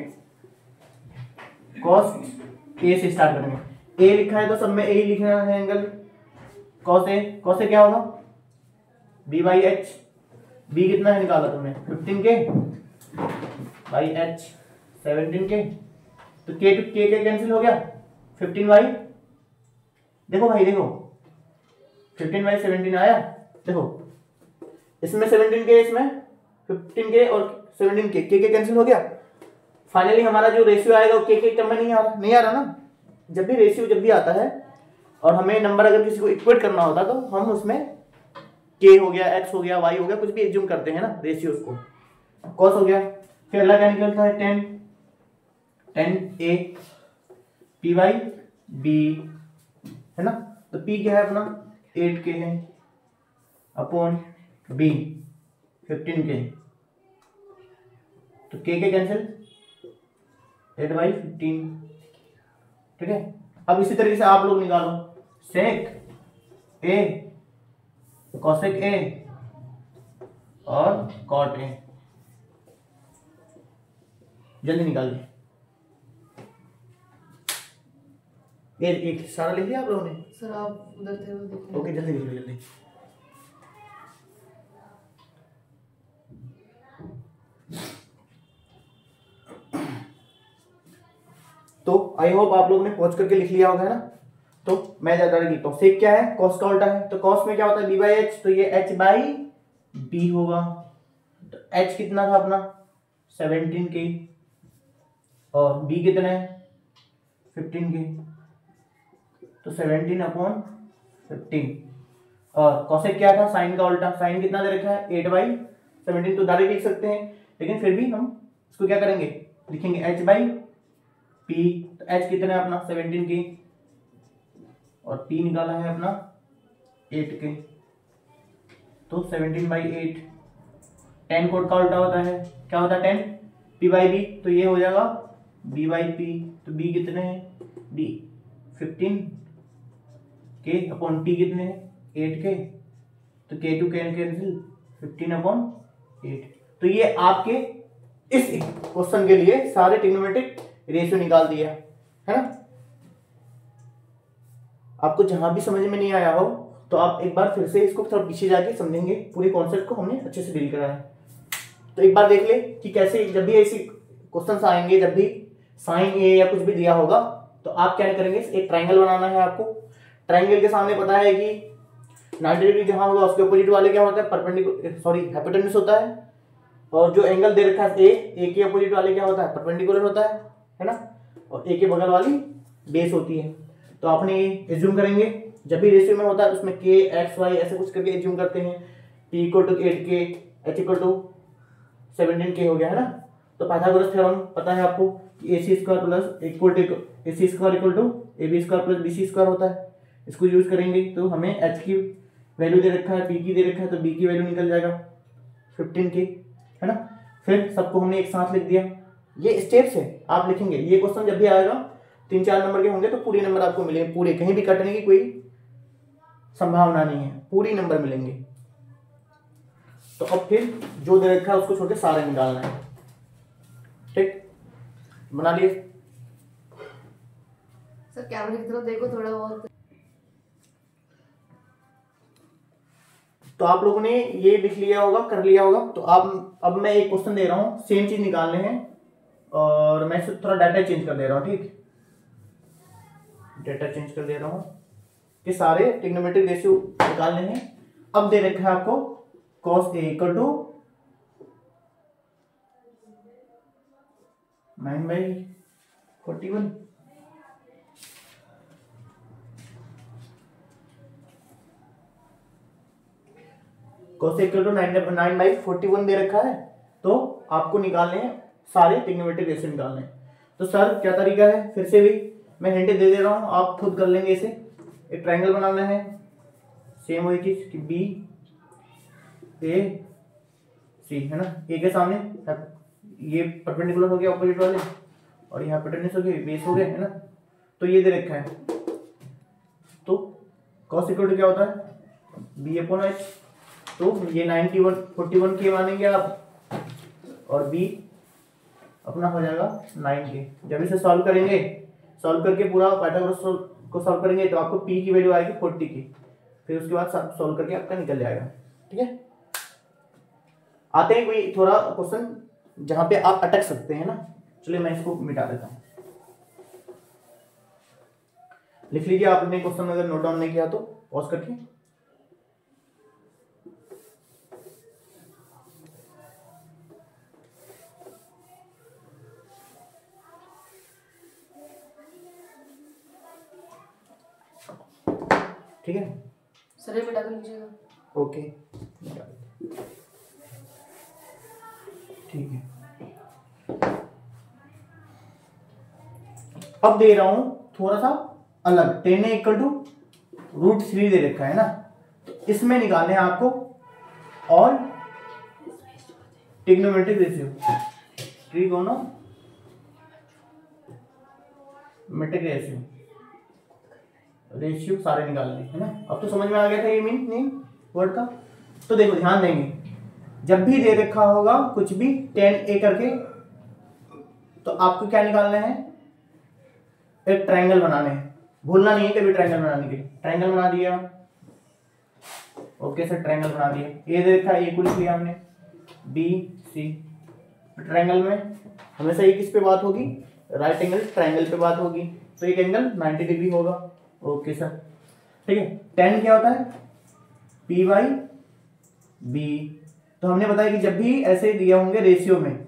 कॉस ए से स्टार्ट करेंगे। ए लिखा है तो सब में ए ही लिखना है angle, cos A, cos A क्या होगा बी बाई एच, बी कितना है निकाला तुमने 15 के बाई एच 17 के, तो के कैंसिल हो गया 15 बाई, देखो भाई देखो 15/17 आया, देखो इसमें 17 के, इसमें 15 के और 17 के कैंसिल हो गया। फाइनली हमारा जो रेशियो आएगा वो के टर्म में नहीं आ रहा ना। जब भी रेशियो जब भी आता है और हमें नंबर अगर किसी को इक्वेट करना होता तो हम उसमें के हो गया, एक्स हो गया, वाई हो गया, कुछ भी एज्यूम करते हैं ना रेशियोज को। कॉस हो गया, फिर अगला क्या निकलता है 10 ए पी बाई बी, है ना। तो पी क्या है अपना 8 के है अपॉन बी 15 के, तो के कैंसिल 8/15, ठीक है। अब इसी तरीके से आप लोग निकालो सेक ए कॉसेक ए और कॉट ए, जल्दी निकालिए। ये एक सारा लिख दिया आप लोगों ने? सर आप उधर थे वो देखिए। ओके जल्दी लिख लो जल्दी। तो आई होप आप लोगों ने पहुंच करके लिख लिया होगा, है ना। तो मैं ज्यादा लिखता हूँ, सेक क्या है कॉस का उल्टा है, तो कॉस में क्या होता है बी बाई एच, तो ये एच बाई बी होगा। तो एच कितना था अपना 17 के और बी कितना है 15 के, तो 17/15। और कॉसेक क्या था साइन का उल्टा, साइन कितना दे रखा है 8/17, तो डायरेक्ट लिख सकते हैं, लेकिन फिर भी हम इसको क्या करेंगे लिखेंगे एच बाई पी। तो एच कितना है अपना 17 के और पी निकाला है अपना 8 के, तो 17/8। 10 कोड का उल्टा होता है, क्या होता है 10 पी बाई बी, तो ये हो जाएगा बी बाई पी, तो बी कितने हैं डी 15 के अपॉन पी कितने हैं 8 के, तो के टू कैंसिल 15/8। तो ये आपके इस क्वेश्चन के लिए सारे ट्रिग्नोमेट्रिक रेशियो निकाल दिया, है ना। आपको जहां भी समझ में नहीं आया हो तो आप एक बार फिर से इसको थोड़ा पीछे जाके समझेंगे, पूरे कॉन्सेप्ट को हमने अच्छे से डील करा है। तो एक बार देख ले कि कैसे जब भी ऐसे क्वेश्चंस आएंगे, जब भी साइन ए या कुछ भी दिया होगा तो आप क्या करेंगे, एक ट्राइंगल बनाना है आपको। ट्राइंगल के सामने पता है कि 90 डिग्री जहां होगा उसके अपोजिट वाले क्या होता है परपेंडिकुलर, सॉरी हाइपोटेन्यूज होता है, और जो एंगल दे रखा है ए के अपोजिट वाले क्या होता है परपेंडिकुलर होता है ना, और ए के बगल वाली बेस होती है। तो आपने एज्यूम करेंगे जब भी रेशियो में होता है तो उसमें के एक्स वाई ऐसे कुछ करके एज्यूम करते हैं, p equal to 8k h equal to 17k हो गया, है ना। तो पाइथागोरस थ्योरम पता है आपको कि ac square plus equal to ac square equal to ab square plus bc square होता है। इसको यूज करेंगे तो हमें h की वैल्यू दे रखा है, p की दे रखा है, तो b की वैल्यू निकल जाएगा 15k, है ना। फिर सबको हमने एक साथ लिख दिया। ये स्टेप्स है, आप लिखेंगे ये क्वेश्चन जब भी आएगा 3-4 नंबर के होंगे तो पूरे नंबर आपको मिलेंगे, पूरे, कहीं भी कटने की कोई संभावना नहीं है, पूरी नंबर मिलेंगे। तो अब फिर जो दे रखा है उसको छोड़ के सारे निकालना है, ठीक, बना लिए। सर कैमरे की तरफ देखो थोड़ा बहुत। तो आप लोगों ने ये लिख लिया होगा, कर लिया होगा। तो आप अब मैं एक क्वेश्चन दे रहा हूँ, सेम चीज निकालने हैं और मैं सिर्फ थोड़ा डाटा चेंज कर दे रहा हूँ। ठीक, डाटा चेंज कर दे रहा हूँ कि सारे ट्रिग्नोमेट्रिक रेशियो निकालने हैं। अब दे रखा है आपको cos A equal to 9/41। cos A equal to 9/41 दे रखा है। तो आपको निकालने हैं सारे ट्रिग्नोमेट्रिक रेशियो निकालने हैं। तो सर क्या तरीका है, फिर से भी मैं हिंट दे दे रहा हूँ, आप खुद कर लेंगे। इसे एक ट्रायंगल बनाना है, सेम वही चीज कि बी ए सी है ना। ए के सामने ये परपेंडिकुलर हो गया ऑपोजिट वाले और ये हाइपोटेन्यूज हो गया, बेस हो गए है ना। तो ये दे रखा है। तो cos इक्वल टू क्या होता है b/h। तो ये 41 के मानेंगे आप और b अपना हो जाएगा 9 के। जब इसे सॉल्व करेंगे, सॉल्व करके पूरा पाइथागोरस को सॉल्व करेंगे तो आपको p की वैल्यू आएगी 40 की। फिर उसके बाद सॉल्व करके आपका निकल जाएगा। ठीक है, आते हैं कोई थोड़ा क्वेश्चन जहां पे आप अटक सकते हैं ना। चलिए मैं इसको मिटा देता हूं, लिख लीजिए आपने क्वेश्चन अगर नोट डाउन नहीं किया तो पॉज करके। ठीक है सर ये मिटा कर लीजिएगा। ओके ठीक है। अब दे रहा हूं थोड़ा सा अलग, 10 इक्वल टू √3 दे रखा है ना। तो इसमें निकालने हैं आपको और ट्रिग्नोमेट्रिक रेशियो, ट्रिग्नोमेट्रिक रेशियो सारे निकालने है ना। अब तो समझ में आ गया था ये मीनिंग वर्ड का। तो देखो ध्यान देंगे, जब भी दे रखा होगा कुछ भी 10a करके, तो आपको क्या निकालना है, एक ट्रायंगल बनाने हैं। भूलना नहीं है कभी ट्रायंगल बनाने के लिए। ट्रायंगल बना दिया, ओके सर ट्रायंगल बना दिया। ए दे रखा है, ए को लिख लिया हमने, बी सी। ट्रायंगल में हमेशा ये किस पे बात होगी, राइट एंगल ट्रायंगल पे बात होगी। तो एक एंगल 90 डिग्री होगा। ओके सर ठीक है। 10 क्या होता है p/b। तो हमने बताया कि जब भी ऐसे दिए होंगे रेशियो में,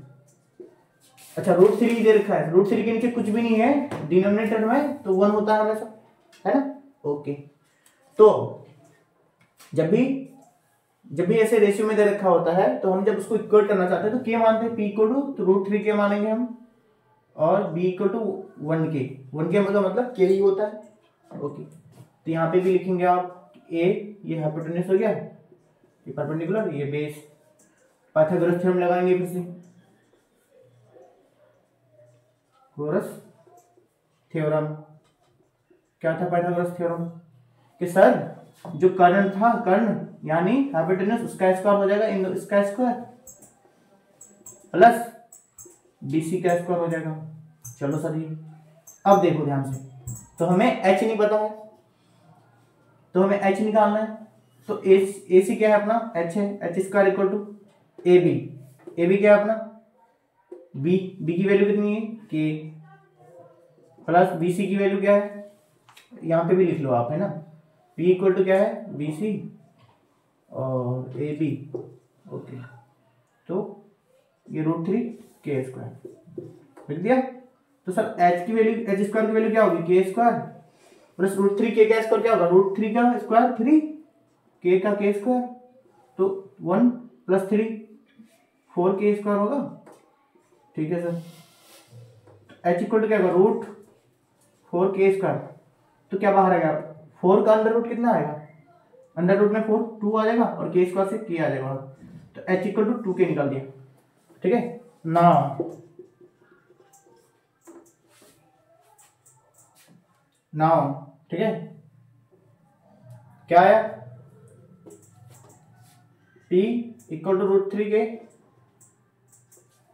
अच्छा √3 दे रखा है, √3 के नीचे कुछ भी नहीं है डिनोमिनेटर में, तो 1 होता है हमेशा, है ना। ओके, तो जब भी ऐसे रेशियो में दे रखा होता है तो हम जब उसको इक्वल करना चाहते हैं तो क्या मानते हैं, p इक्वल टू तो √3 के मानेंगे हम, और b इक्वल टू 1 के। 1 के मतलब k ही होता है। ओके, तो यहाँ पे भी लिखेंगे आप a, ये हाइपोटेन्यूज हो गया, ये परपेंडिकुलर, ये बेस। पाइथागोरस थ्योरम लगाएंगे फिर से, पाइथागोरस थ्योरम। क्या था पाइथागोरस थ्योरम कि सर जो कर्ण था, कर्ण यानी हाइपोटेन्यूज, उसका स्क्वायर हो जाएगा इन इसका स्क्वायर प्लस BC का स्क्वायर हो जाएगा। चलो सर ये अब देखो ध्यान से, तो हमें h नहीं पता है तो हमें h निकालना है। तो AC क्या है अपना, h है, h² equal to AB। AB क्या है अपना B की वैल्यू कितनी है K, प्लस BC की वैल्यू क्या है, यहाँ पे भी लिख लो आप, है ना। P इक्वल टू क्या है BC और AB। ओके, तो ये √3 k² लिख दिया। तो सर h की वैल्यू, h² की वैल्यू क्या होगी k² प्लस √3 k का स्क्वायर क्या होगा, √3 का स्क्वायर 3, k का k², तो 1 प्लस 3 4 k² होगा। ठीक है सर, h इक्वल टू क्या होगा √4 k²। तो क्या बाहर आएगा, 4 का अंडर रूट कितना आएगा, अंडर रूट में 4 2 आ जाएगा और k² से k आ जाएगा। तो h इक्वल टू 2k निकाल दिया। ठीक है नाउ ठीक है, क्या आया p equal to √3k,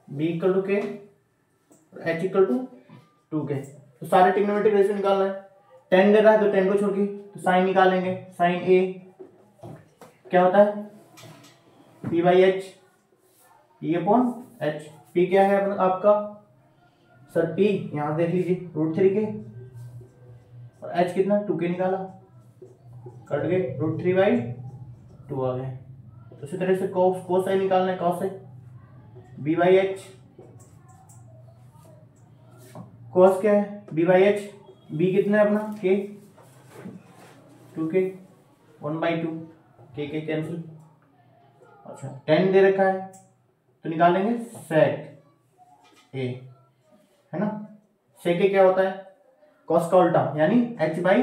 b equal to k, h equal to 2k। तो सारे ट्रिग्नोमेट्रिक रेशियो निकालना है। 10 दे रहा है तो 10 को छोड़ के तो साइन निकालेंगे, साइन a क्या होता है P by H, P upon H. P क्या है आपका सर, पी यहाँ देख लीजिए √3 के, और एच कितना 2 के निकाला, कट गए √3/2 आ गए। तो इसी तरह से कोस आई निकालना है, cos I B by H, cos क्या है बी बाई एच, बी कितना है अपना के 2 के 1/2, के कैंसिल। अच्छा 10 दे रखा है तो निकाल लेंगे सेक ए, है ना। सेक ए क्या होता है कॉस का उल्टा, यानी H by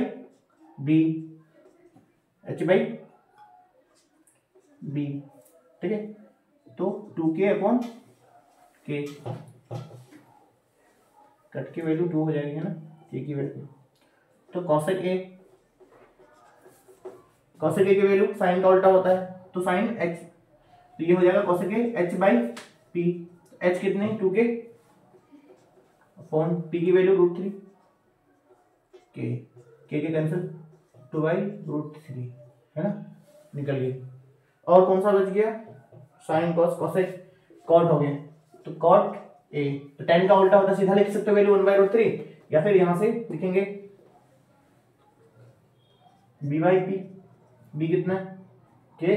B, H by B, ठीक है। तो 2k अपॉन के, कट की वैल्यू 2 हो जाएगी, है ना, के की वैल्यू। तो कॉसेक ए की वैल्यू साइन का उल्टा होता है, तो साइन एच, तो ये हो जाएगा cosec A H by P. H कितने 2k अपॉन पी की वैल्यू √3 के कैंसिल 2/√3, है ना, निकल गई। और कौन सा बच गया साइन कॉस कॉसेक कॉट हो गया, तो कॉट ए, तो 10 का उल्टा होता है, सीधा लिख सकते हो वैल्यू 1/√3, या फिर यहां से लिखेंगे बी बाई पी, बी कितना के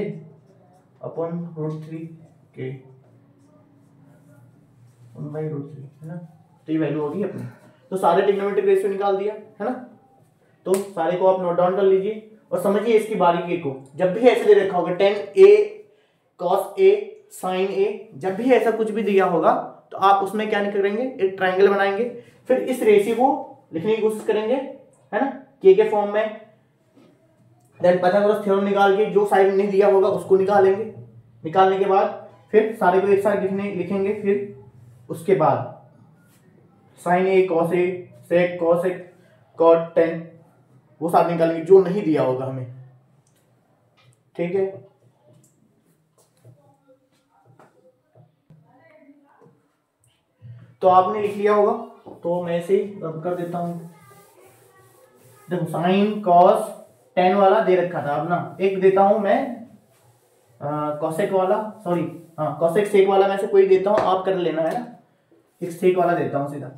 अपॉन √3 के 1/√3, है ना। तो ये वैल्यू होगी अपनी। तो सारे ट्रिग्नोमेट्रिक रेशियो निकाल दिया, है ना। तो सारे को आप नोट डाउन कर लीजिए और समझिए इसकी बारीकी को। जब भी ऐसे दे रखा होगा 10a cos a sin a, जब भी ऐसा कुछ भी दिया होगा तो आप उसमें क्या करेंगे, एक ट्रायंगल बनाएंगे, फिर इस रेशियो को लिखने की कोशिश करेंगे, है ना, के फॉर्म में। देन पाइथागोरस थ्योरम निकाल के जो साइड नहीं दिया होगा उसको निकालेंगे, निकालने के बाद फिर सारे को एक साथ लिखेंगे, फिर उसके बाद sin a cos a sec cos a cot 10 वो साथ निकालेंगे जो नहीं दिया होगा हमें, ठीक है। तो आपने लिख लिया होगा, तो मैं इसे रब कर देता हूं। देखो साइन कॉस 10 वाला दे रखा था अब ना, एक देता हूं मैं कॉसेक वाला, सॉरी हाँ कॉसेक सेक वाला मैं से कोई देता हूं, आप कर लेना, है ना। एक सेक वाला देता हूं सीधा,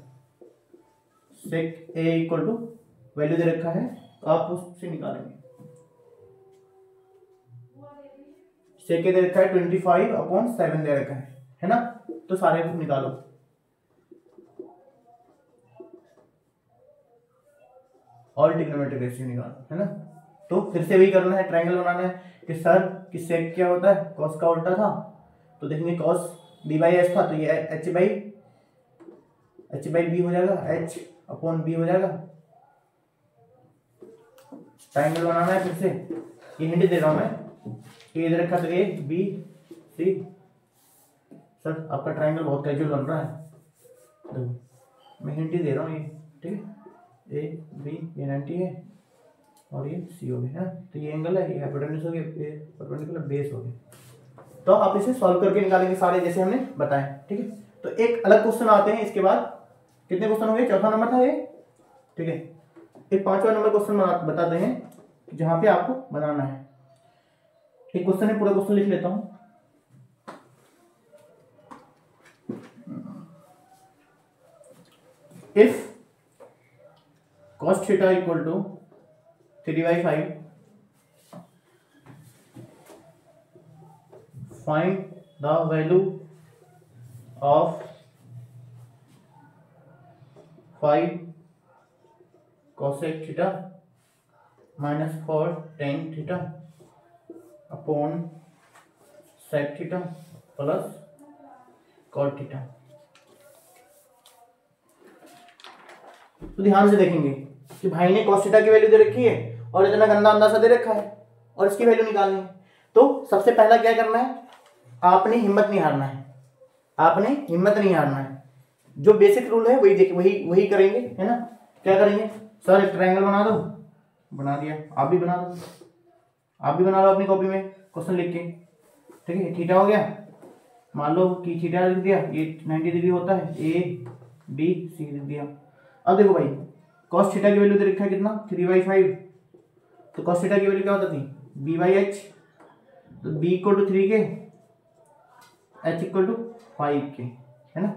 सेक ए इक्वल टू वैल्यू दे रखा है तो आप उससे निकालेंगे। सेक ए दे रखा है 25/7 दे रखा है ना। तो सारे को निकालो, ऑल ट्रिग्नोमेट्रिक रेशियो निकालो, है ना। तो फिर से वही करना है, ट्रायंगल बनाना है कि सर कि सेक क्या होता है कॉस का उल्टा था, तो देखेंगे कॉस बी बाई एच था, तो ये एच बाई बी हो जाएगा, एच अपॉन बी हो जाएगा। ट्रायंगल बनाना है, फिर से ये हिंट दे रहा हूं मैं, ए इधर रखा तो ए बी सी। सर आपका ट्रायंगल बहुत कैजुअल बन रहा है, देखो मैं हिंट ही दे रहा हूँ, ये ठीक है, ए बी ये 90 है और ये सी हो गया, है ना। तो ये एंगल है, ये हाइपोटेन्यूज हो गया, ये परपेंडिकुलर बेस हो गया। तो आप इसे सॉल्व करके निकालेंगे सारे जैसे हमने बताया, ठीक है। तो एक अलग क्वेश्चन आते हैं इसके बाद, कितने क्वेश्चन हो गए, चौथा नंबर था ये, ठीक है। एक 5वां नंबर क्वेश्चन बताते हैं जहां पे आपको बनाना है। एक क्वेश्चन है, पूरा क्वेश्चन लिख लेता हूं। If cos theta equal to 3/5, find the value of 5 cosec theta minus 4 tan theta upon sec theta plus cot theta। तो ध्यान से देखेंगे कि भाई ने cos थीटा की वैल्यू दे रखी है और इतना गंदा अंदाजा दे रखा है और इसकी वैल्यू निकालनी है। तो सबसे पहला क्या करना है, आपने हिम्मत नहीं हारना है, आपने हिम्मत नहीं हारना है। जो बेसिक रूल है वही करेंगे, है ना। क्या करेंगे, सर एक ट्रायंगल बना दो, बना दिया, आप भी बना दो, आप भी बना लो अपनी कॉपी में क्वेश्चन लिख के, ठीक है। थीटा हो गया, मान लो कि थीटा लिख दिया, ये 90 डिग्री होता है, ए बी सी लिख दिया। अब देखो भाई cos थीटा की वैल्यू दे रखा है कितना 3/5, तो cos थीटा की वैल्यू क्या होता थी b/h तो b इक्वल टू 3 के, h इक्वल टू 5 के, है ना।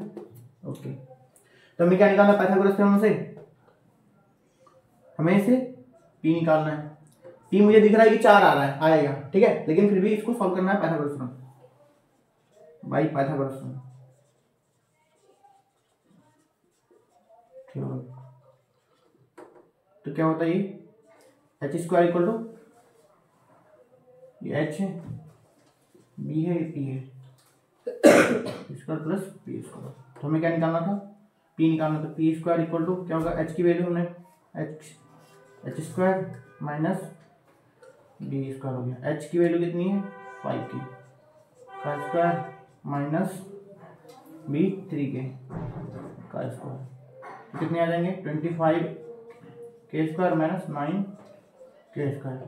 ओके, तो हमें क्या निकालना है पाइथागोरस थ्योरम से, हमें इसे p निकालना है। p मुझे दिख रहा है कि 4 आ रहा है, आएगा, ठीक है, लेकिन फिर भी इसको सॉल्व करना है Pythagoras theorem by Pythagoras theorem. तो क्या होता है ये एच स्क्वायर इक्वल टू, ये एच है, बी है, ये पी है, स्क्वायर प्लस पी स्क्वायर। तो हमें क्या निकालना था, पी निकालना था। पी स्क्वायर इक्वल टू क्या होगा, एच की वैल्यू हमने H square minus B square हो गया। एच की वैल्यू कितनी है 5 की, का स्क्वायर माइनस बी 3 के का स्क्वायर, तो कितने आ जाएंगे 25 के स्क्वायर माइनस 9 के स्क्वायर,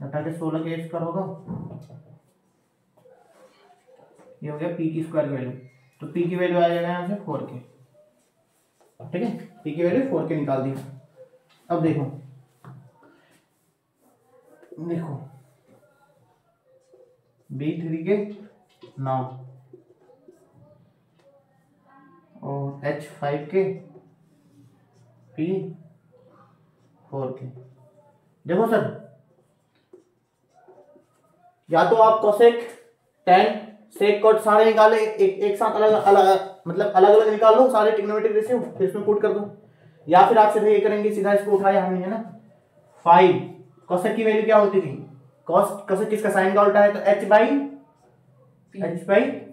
घटा के 16 के स्क्वायर होगा। ये हो गया पी की स्क्वायर की वैल्यू। तो पी की वैल्यू आ जाएगा यहाँ से 4 के, ठीक है, पी की वैल्यू 4 के निकाल दी। अब देखो बी 3 के 9 और एच 5 के, पी 4 के। देखो सर, या तो आप कोसेक, टेन, सेक, कॉट सारे निकाले एक साथ, अलग अलग मतलब अलग अलग निकाल लो सारे ट्रिग्नोमेट्रिक रेशियो, फिर इसमें पुट कर दो, या फिर आप सीधा ये करेंगे, सीधा इसको उठाया हमने, है ना। 5 कोसेक की वैल्यू क्या होती थी, कोसेक किसका, साइन का उल्टा है, तो h by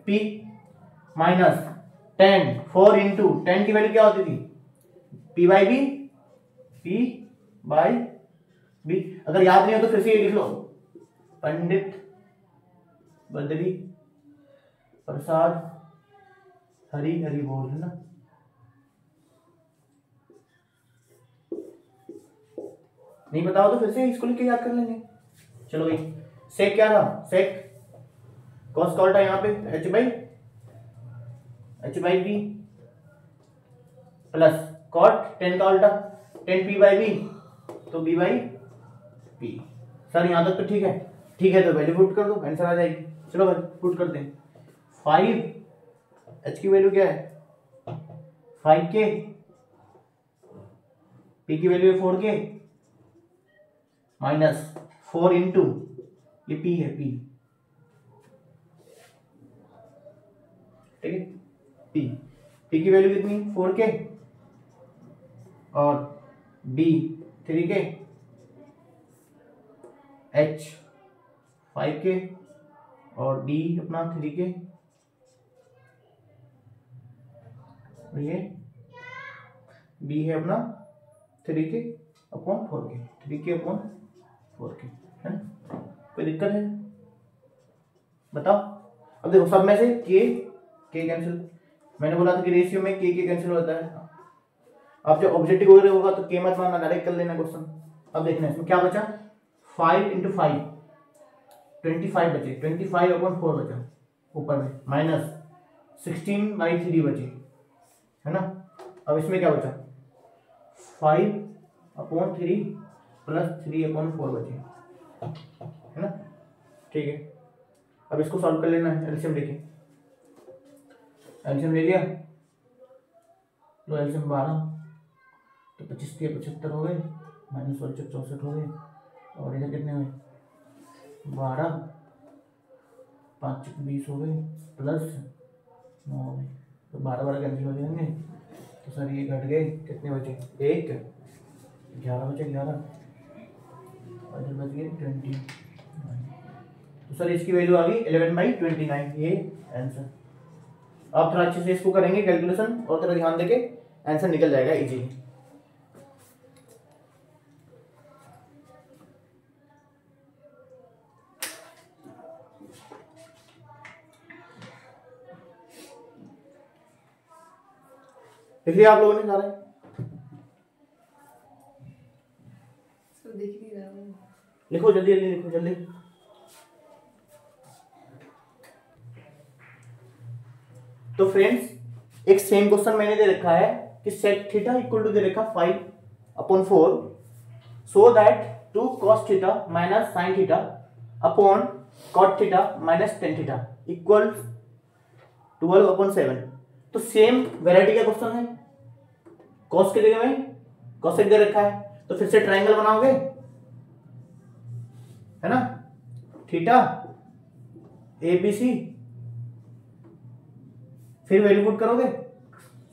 P minus 10, 4 into 10 की वैल्यू क्या होती थी p बाई बी। अगर याद नहीं हो तो फिर से ये लिख लो, पंडित बद्री प्रसाद हरी बोल, है ना। नहीं बताओ तो फिर से इसको लिख के याद कर लेंगे। चलो भाई, सेक क्या था, सेक कॉस का उल्टा यहाँ पे h by B plus cot 10 का उल्टा 10 p बाई बी, तो b बाई पी। सर यहाँ तक तो ठीक है, ठीक है, तो वैल्यू पुट कर दो, आंसर आ जाएगी। चलो भाई पुट करते हैं। 5 h की वैल्यू क्या है 5 के, p की वैल्यू है 4 के माइनस 4 इंटू ये p है, p, ठीक है, p की वैल्यू कितनी 4 के और b 3 के, h 5 के और d अपना 3 के, ये b है अपना 3 के अपॉन 4 के, 3 के अपॉन 4 के, है ना। कोई दिक्कत है बताओ। अब देखो सब में से के कैंसिल, मैंने बोला था कि रेशियो में के कैंसिल होता है। अब जब ऑब्जेक्टिव वगैरह होगा तो के मत मारना, डायरेक्ट कर लेना क्वेश्चन। अब देखना इसमें क्या बचा, 5 इंटू 5 25 बचे, 25 अपॉन 4 बचा ऊपर में, माइनस 16 बाई 3 बचे, है ना। अब इसमें क्या बचा 5 अपॉन 3 प्लस 3 अपॉन 4 बचे, है ना, ठीक है। अब इसको सॉल्व कर लेना है, एलसीएम लेके, एलसीएम ले लिया, तो एलसीएम 12, तो 25 के 75 हो गए, माइनस 64 हो गए, और इधर कितने हुए 12, 5 20 हो गए, प्लस 9 हो गए, तो 12 कैंसिल हो जाएंगे। तो सर ये घट गए, कितने बचे 1, 11 बचे, 11 और इधर बच गए 29। तो सर इसकी वैल्यू आ गई 11/29, ये आंसर। आप थोड़ा अच्छे से इसको करेंगे कैलकुलेशन और थोड़ा ध्यान देके आंसर निकल जाएगा इजीली। लिख लिया आप लोगों ने सारे, देख नहीं रहा हूं, लिखो जल्दी जल्दी लिखो जल्दी। तो फ्रेंड्स एक सेम क्वेश्चन मैंने दे रखा है कि सेक थीटा इक्वल टू दे रखा 5/4, so that 2 cos theta minus sin theta upon cot theta minus tan theta equal 12/7। तो सेम वेराइटी का क्वेश्चन है, कॉस की जगह में कॉसेक दे रखा है, तो फिर से ट्रायंगल बनाओगे, है ना, थीटा ABC, फिर वैल्यू पुट करोगे,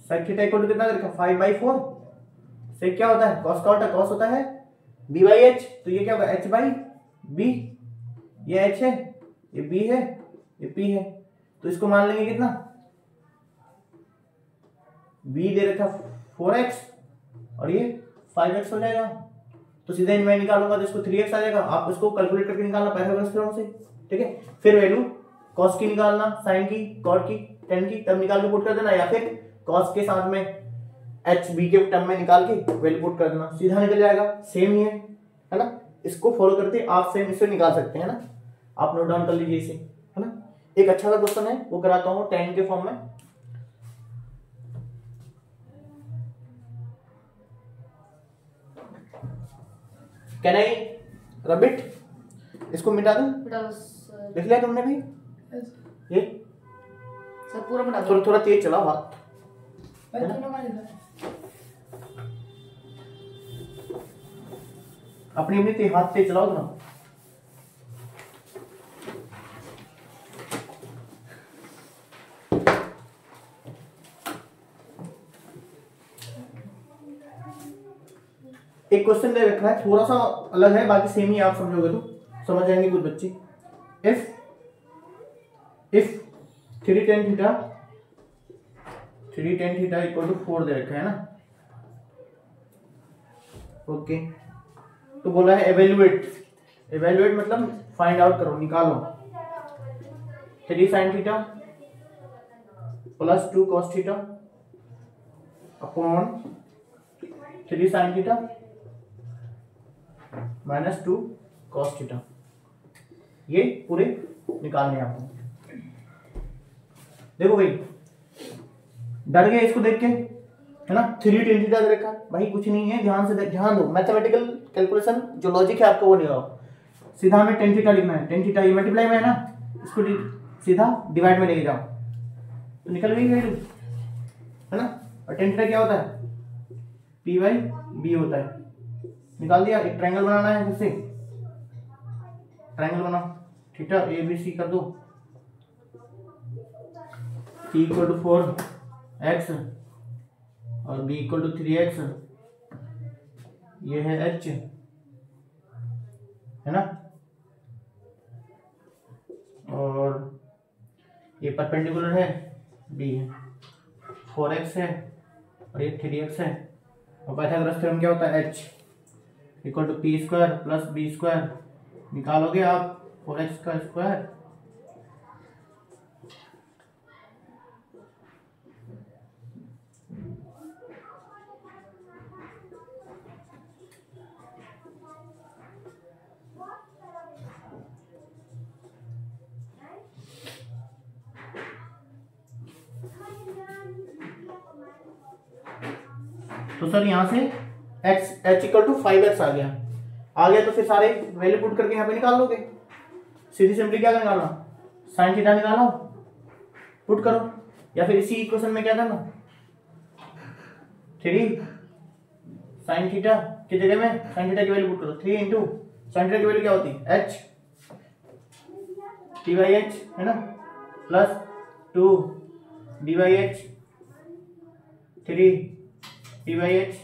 साइड थीटा इक्वल टू कितना दे रखा है 5/4। से क्या होता है, कॉस का उल्टा कॉस होता है B/H, तो ये क्या होगा H/B, ये H है, ये B है, ये P है, तो इसको मान लेंगे कितना, B दे रखा 4x और ये 5x हो जाएगा। तो सीधा इनमें निकालूंगा तो इसको 3x आ जाएगा। आप इसको कैलकुलेट करके निकालना पाइथागोरस थ्योरम से, ठीक है। फिर वैल्यू कॉस की निकालना, साइन की, कॉट की, टेन की, तब निकाल के पुट कर देना, या फिर कॉस के साथ में HB के टर्म में निकाल के वैल्यू पुट कर देना, सीधा निकल जाएगा। सेम ही है ना। इसको फॉलो करते आप सेम इससे निकाल सकते हैं ना, आप नोट डाउन कर लीजिए इसे, है ना। एक अच्छा सा क्वेश्चन है वो कराता हूँ tan के फॉर्म में। कैन आई रब इट, इसको मिटा दूं, लिख लिया तुमने भी ये सर पूरा मिटा दो, थोड़ा थोड़ा तेज चलाओ हाथ, अपनी अपनी हाथ तेज चलाओ ना। एक क्वेश्चन दे रखा है, थोड़ा सा अलग है, बाकी सेम ही, आप समझोगे तो समझ जाएंगे कुछ बच्चे। If 3 tan theta equal to 4 दे रखा है ना, ओके। तो बोला है एवेल्युएट मतलब फाइंड आउट करो, निकालो 3 sin theta plus 2 cos theta upon 3 sin theta minus 2 cos theta, ये पूरे निकालने आपको। देखो भाई, डर गए इसको देख के, है ना। 3 tan थीटा दे रखा भाई, कुछ नहीं है, ध्यान से ध्यान दो, मैथमेटिकल कैलकुलेशन जो लॉजिक है आपको वो नहीं होगा। सीधा हमें tan थीटा लिखना है, tan थीटा ये मल्टीप्लाई में है ना, इसको सीधा डिवाइड में लेके जाओ तो निकल गई वैल्यू, है ना। और tan थीटा क्या होता है, P/B होता है, निकाल दिया। एक ट्रायंगल बनाना है, फिर से ट्रायंगल बनाओ, थीटा ABC कर दो, P इक्वल टू 4x और B इक्वल टू 3x, ये है H, है ना, और ये परपेंडिकुलर है, B है, 4x है और ये 3x है। और पाइथागोरस थ्योरम क्या होता है, H equal to P² plus B², निकालोगे आप 4x का स्क्वायर तो सर यहाँ से H इक्वल टू 5x आ गया तो फिर सारे वैल्यू पुट करके यहाँ पे निकाल लोगे। सीधी सिंपली क्या निकालना, साइन थीटा निकालो, पुट करो, या फिर इसी इक्वेशन में क्या करना, 3 साइन थीटा की जगह में साइन थीटा की वैल्यू पुट करो, 3 इंटू साइन थीटा की वैल्यू क्या होती है H T/H, है ना, plus 2 D/H 3 T/H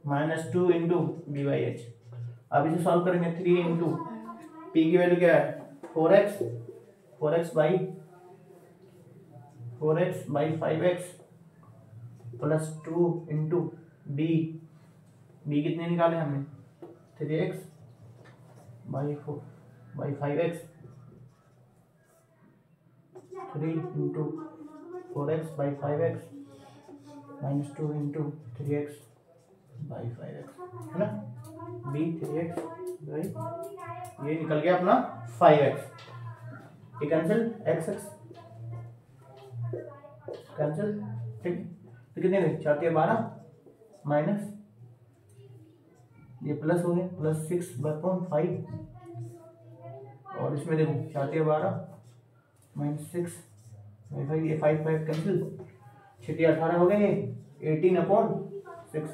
minus 2 into B/H। अब इसे सॉल्व करेंगे, 3 इंटू P की वैल्यू क्या है 4x by 5x plus 2 into B कितने निकाले हमने 3x by 5x, 3 into 4x by 5x minus 2 into 3x by 5x, है ना, B 3x बाई ये निकल गया अपना 5x, ये कैंसिल x कैंसिल, ठीक। तो कितने गए 4 × 12 माइनस ये प्लस हो गया +6/5 और इसमें देखो 4 12 -6 भाई ये 5 कैंसिल 6 18 हो गए, ये 18/6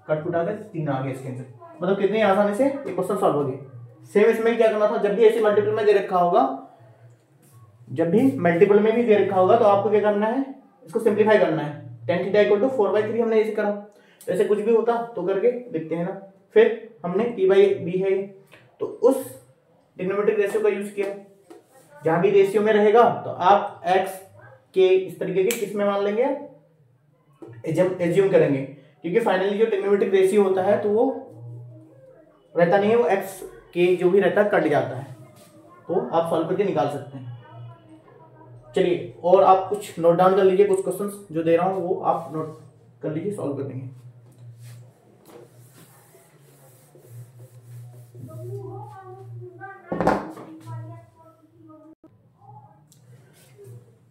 कट कुटा के 3 आ गया इसके आंसर। मतलब कितनी आसानी से ये क्वेश्चन सॉल्व हो गया। सेम इसमें क्या करना था, जब भी ऐसे मल्टीपल में दे रखा होगा, जब भी मल्टीपल में भी दे रखा होगा तो आपको क्या करना है, इसको सिंप्लीफाई करना है। tan थीटा = 4/3 हमने ऐसे करा, ऐसे कुछ भी होता तो करके देखते हैं ना। फिर हमने p/b है तो उस ट्रिग्नोमेट्रिक रेशियो का यूज किया। जहां भी रेशियो में रहेगा तो आप x के इस तरीके के किस में मान लेंगे, एज्यूम करेंगे, क्योंकि फाइनली जो ट्रिग्नोमेट्रिक रेशियो होता है तो वो रहता नहीं है, वो x के जो भी रहता है कट जाता है, तो आप सॉल्व करके निकाल सकते हैं। चलिए और आप कुछ नोट डाउन कर लीजिए, कुछ क्वेश्चंस जो दे रहा हूं वो आप नोट कर लीजिए, सॉल्व कर देंगे।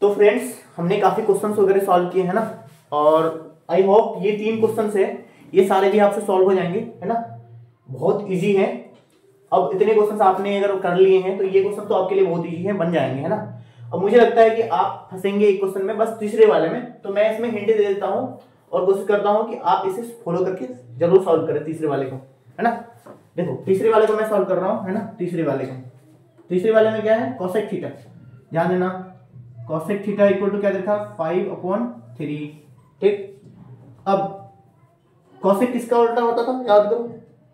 तो फ्रेंड्स हमने काफी क्वेश्चंस वगैरह सॉल्व किए हैं ना, और आई होप ये 3 क्वेश्चंस है ये सारे भी आपसे सॉल्व हो जाएंगे, है ना। बहुत इजी है। अब इतने क्वेश्चंस आपने अगर कर लिए हैं तो ये क्वेश्चन तो आपके लिए बहुत इजी है, बन जाएंगे, है ना। अब मुझे लगता है कि आप फंसेंगे एक क्वेश्चन में, बस तीसरे वाले में, तो मैं इसमें हिंट दे देता हूं और कोशिश करता हूं कि आप इसे फॉलो करके जरूर सॉल्व करें तीसरे वाले को, है ना। देखो तीसरे वाले को मैं सॉल्व कर रहा हूं, है ना। तीसरे वाले में क्या है, कोसेक थीटा, ध्यान देना। कोसेक थीटा = क्या देखा, 5/3, ठीक। अब कोसेक किसका उल्टा होता था, याद करो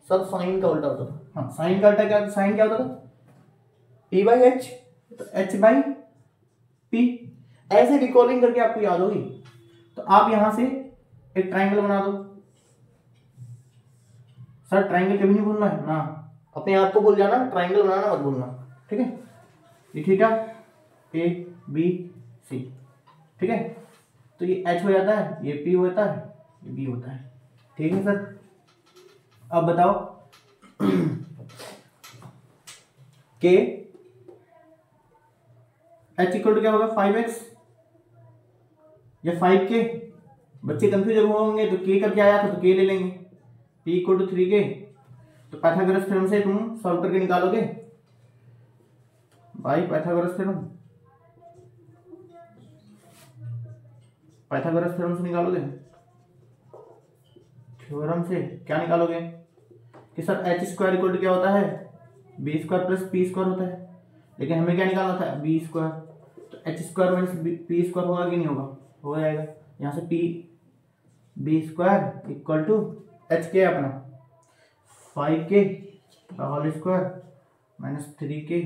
सर, साइन का उल्टा होता था। हाँ, साइन का उल्टा क्या, साइन क्या होता था, p/h, तो h/p। ऐसे रिकॉलिंग करके आपको याद होगी। तो आप यहां से एक ट्राइंगल बना दो। सर ट्राइंगल कभी नहीं भूलना है ना, अपने आप को भूल जाना, ट्राइंगल बनाना मत भूलना, ठीक है। ये थीटा ABC, ठीक है। तो ये h हो जाता है, ये p होता है, ये b होता है, ठीक है सर। अब बताओ के h = क्या होगा, 5x या 5k। बच्चे कंफ्यूज होंगे तो k करके आया था तो k ले लेंगे। p = 3k, तो पाइथागोरस थ्योरम से तुम सॉल्व करके निकालोगे भाई। पाइथागोरस थ्योरम से निकालोगे, थ्योरम से क्या निकालोगे कि सर h² क्या होता है, b² + p² होता है, लेकिन हमें क्या निकालना था, b²। तो h² - p² होगा कि नहीं होगा, हो जाएगा। यहाँ से b² = h के अपना 5k² - 3k²,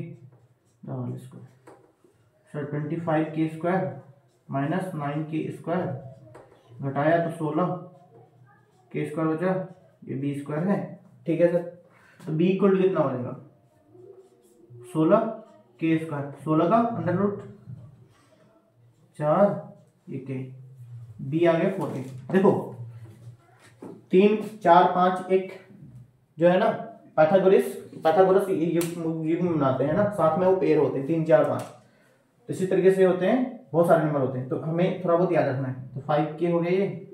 sir 25k² - 9k² घटाया तो 16k² बचा, ये b² है, ठीक है सर। तो b = कितना हो जाएगा, 16k², 16 का √4, ये k, b आ गया 4k। देखो 3 4 5 1 जो है ना, पाइथागोरस युग्म बनाते हैं ना, साथ में वो पेयर होते हैं 3 4 5, तो इसी तरीके से होते हैं, बहुत सारे नंबर होते हैं, तो हमें थोड़ा बहुत याद रखना है। तो 5k हो गया, ये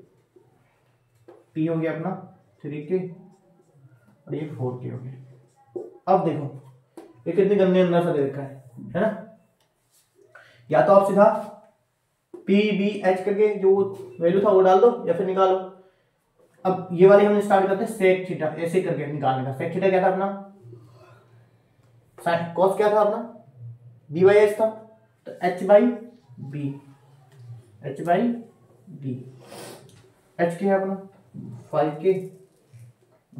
p हो गया अपना 3k और ये 4k हो गया। अब देखो ये कितने गंदे अंदर से दे रखा है ना। या तो आप सीधा p/b/h करके जो वैल्यू था वो डाल दो या फिर निकालो। अब ये वाली हम स्टार्ट करते हैं सेक थीटा, ऐसे करके निकालने का। सेक थीटा क्या था अपना, साइन कॉस क्या था अपना, b/h था, तो h/b, h क्या है अपना 5k,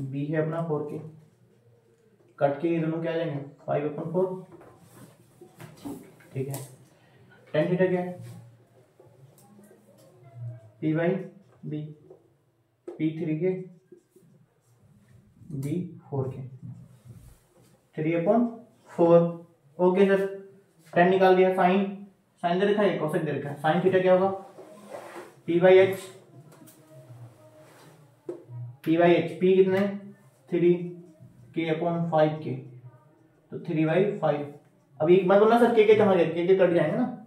b है अपना 4k, कट के ये दोनों क्या आ जाएंगे 5/4, ठीक है। tan थीटा क्या है, p/b, p3k, b 4k, 3/4। Okay sir, tan निकाल दिया। साइन दे रखा है, कोसेक दे रखा है। साइन थीटा क्या होगा, p/h, p कितने 3k/5k, तो 3/5। अभी एक बार बोलना सर के कहाँ गए, के कट जाएंगे ना।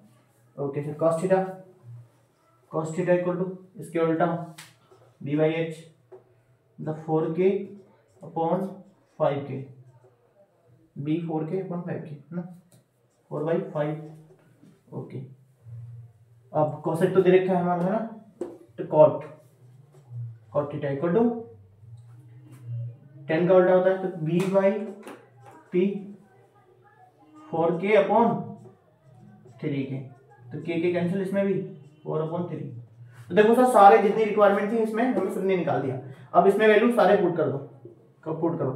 ओके सर, cos थीटा = इसके उल्टा b/h, मतलब 4k upon 5k, b 4k upon 5k है ना, 4/5। ओके, अब कोसेक तो दे रखा है हमारा है ना, तो कॉट थीटा इक्वल टू 10 का उल्टा होता है तो b/p 4k अपॉन 3k, तो k कैंसिल इसमें भी 4/3। तो देखो सर सारे जितनी रिक्वायरमेंट थी इसमें हमने सबने निकाल दिया। अब इसमें वैल्यू सारे पुट कर दो। कब पुट करो?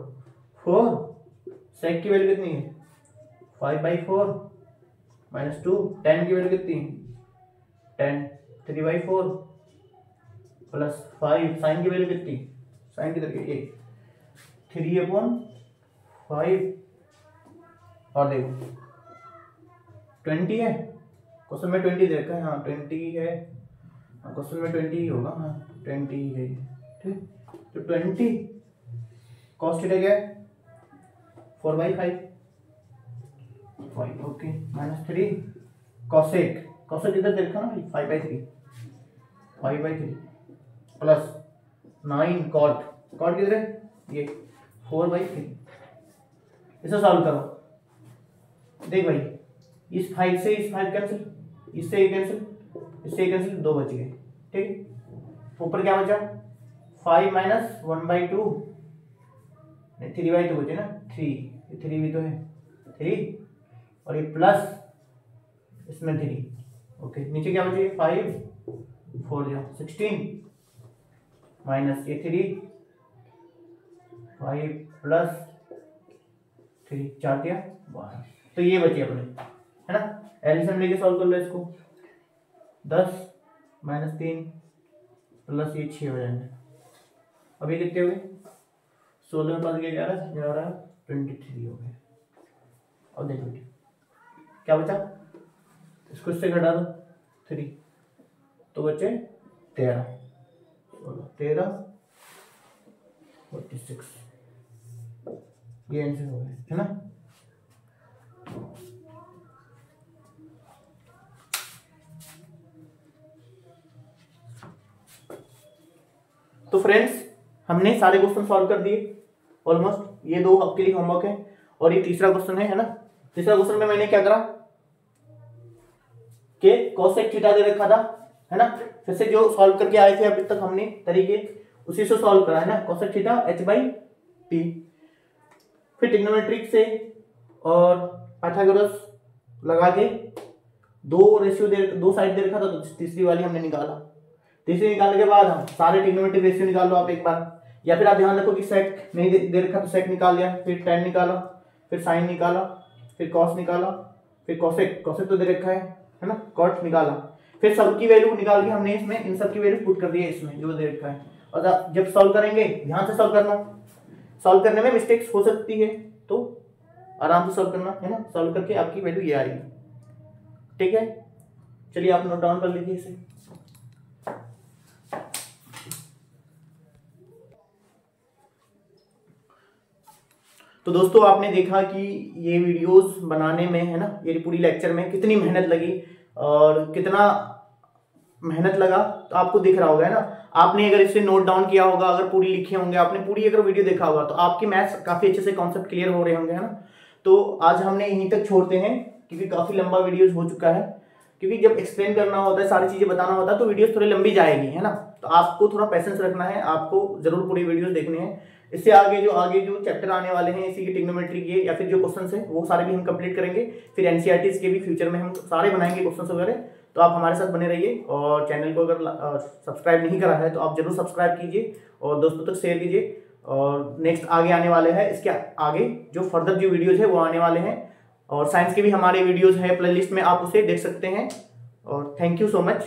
4 सेक की वैल्यू कितनी है 5/4 माइनस 2, 10 की वैल्यू कितनी है 10, 3/4 प्लस 5, साइन की वैल्यू कितनी, साइन की तरह ये 3/5 और देखो 20 है, क्वेश्चन में 20 दे रखा है, हाँ 20 है, क्वेश्चन में 20 ही होगा, हाँ 20 ही है, ठीक। तो 20 कॉस थीटा क्या है 4/5, ओके, माइनस 3 कॉसेक इधर देखा ना भाई 5/3 प्लस 9 कॉट किधर है ये 4/3। इसे सॉल्व करो, देख भाई इस 5 से इस 5 कैंसिल, इससे कैंसिल 2 बच गए, ठीक। ऊपर क्या बचा 5 माइनस 1/2, 3/2 बचे ना, 3 भी तो है 3, और ये प्लस इसमें 3, ओके। नीचे क्या बचे 5 4 16 माइनस ये 3 5 प्लस 3 4 दिया 12, तो ये बचे अपने है ना। एलसीएम लेके सॉल्व कर लो इसको, 10 माइनस 3 प्लस ये 6 हो जाएंगे। अभी कितने हो गए 16 प्लस 11 23 हो गए। और देखो क्या बचा, इसको इससे घटा दो 3, तो बचे 13 46, ये आंसर हो गए है ना। तो फ्रेंड्स हमने सारे क्वेश्चन सॉल्व कर दिए ऑलमोस्ट। ये 2 आपके लिए होमवर्क है और ये तीसरा क्वेश्चन है ना। तीसरा क्वेश्चन में मैंने क्या करा कि कोसेक थीटा दे रखा था है ना, फिर से जो सॉल्व करके आए थे अभी तक हमने तरीके उसी से सॉल्व करा है ना, कोसेक थीटा h/p। फिर ट्रिग्नोमेट्रिक से और पाइथागोरस लगा के 2 साइड दे रखा था, तो तीसरी वाली हमने निकाला। तीसरी निकालने के बाद हम सारे ट्रिग्नोमेट्रिक रेशियो निकाल लो आप एक बार, या फिर आप ध्यान रखो कि सेक नहीं दे रखा तो सेक निकाल लिया, फिर tan निकाला, फिर साइन निकाला, फिर कॉस निकाला, फिर कोसेक तो दे रखा है ना, कॉट निकाला, फिर सबकी वैल्यू निकाल के हमने इसमें इन सब की वैल्यू पुट कर दी है इसमें जो दे रखा है। और जब सॉल्व करेंगे ध्यान से सॉल्व करना, सॉल्व करने में मिस्टेक्स हो सकती है तो आराम से सॉल्व करना है ना, सॉल्व करके आपकी वैल्यू ये आएगी, ठीक है। चलिए आप नोट डाउन कर लीजिए इसे। तो दोस्तों आपने देखा कि ये वीडियोस बनाने में है ना, ये पूरी लेक्चर में कितनी मेहनत लगी और कितना मेहनत लगा तो आपको दिख रहा होगा है ना। आपने अगर इसे नोट डाउन किया होगा, अगर पूरी लिखे होंगे आपने, पूरी अगर वीडियो देखा होगा तो आपके मैथ्स काफी अच्छे से कॉन्सेप्ट क्लियर हो रहे होंगे है ना। तो आज हमने यहीं तक छोड़ते हैं क्योंकि काफी लंबा वीडियोस हो चुका है, क्योंकि जब एक्सप्लेन करना होता है सारी चीजें बताना होता है तो वीडियोस थोड़ी लंबी जाएगी है ना। तो आपको थोड़ा पेशेंस रखना है, आपको जरूर पूरी वीडियोस देखने हैं। इससे आगे जो चैप्टर आने वाले हैं इसी के ट्रिग्नोमेट्री के या फिर जो क्वेश्चंस हैं वो सारे भी हम कंप्लीट करेंगे। फिर एनसीईआरटीज के भी फ्यूचर में हम सारे बनाएंगे क्वेश्चंस वगैरह। तो आप हमारे साथ बने रहिए और चैनल को अगर सब्सक्राइब नहीं करा है तो आप जरूर सब्सक्राइब कीजिए और दोस्तों तक शेयर कीजिए। और नेक्स्ट आगे आने वाले हैं, इसके आगे जो फर्दर जो वीडियोज है वो आने वाले हैं, और साइंस के भी हमारे वीडियोज है प्लेलिस्ट में, आप उसे देख सकते हैं। और थैंक यू सो मच।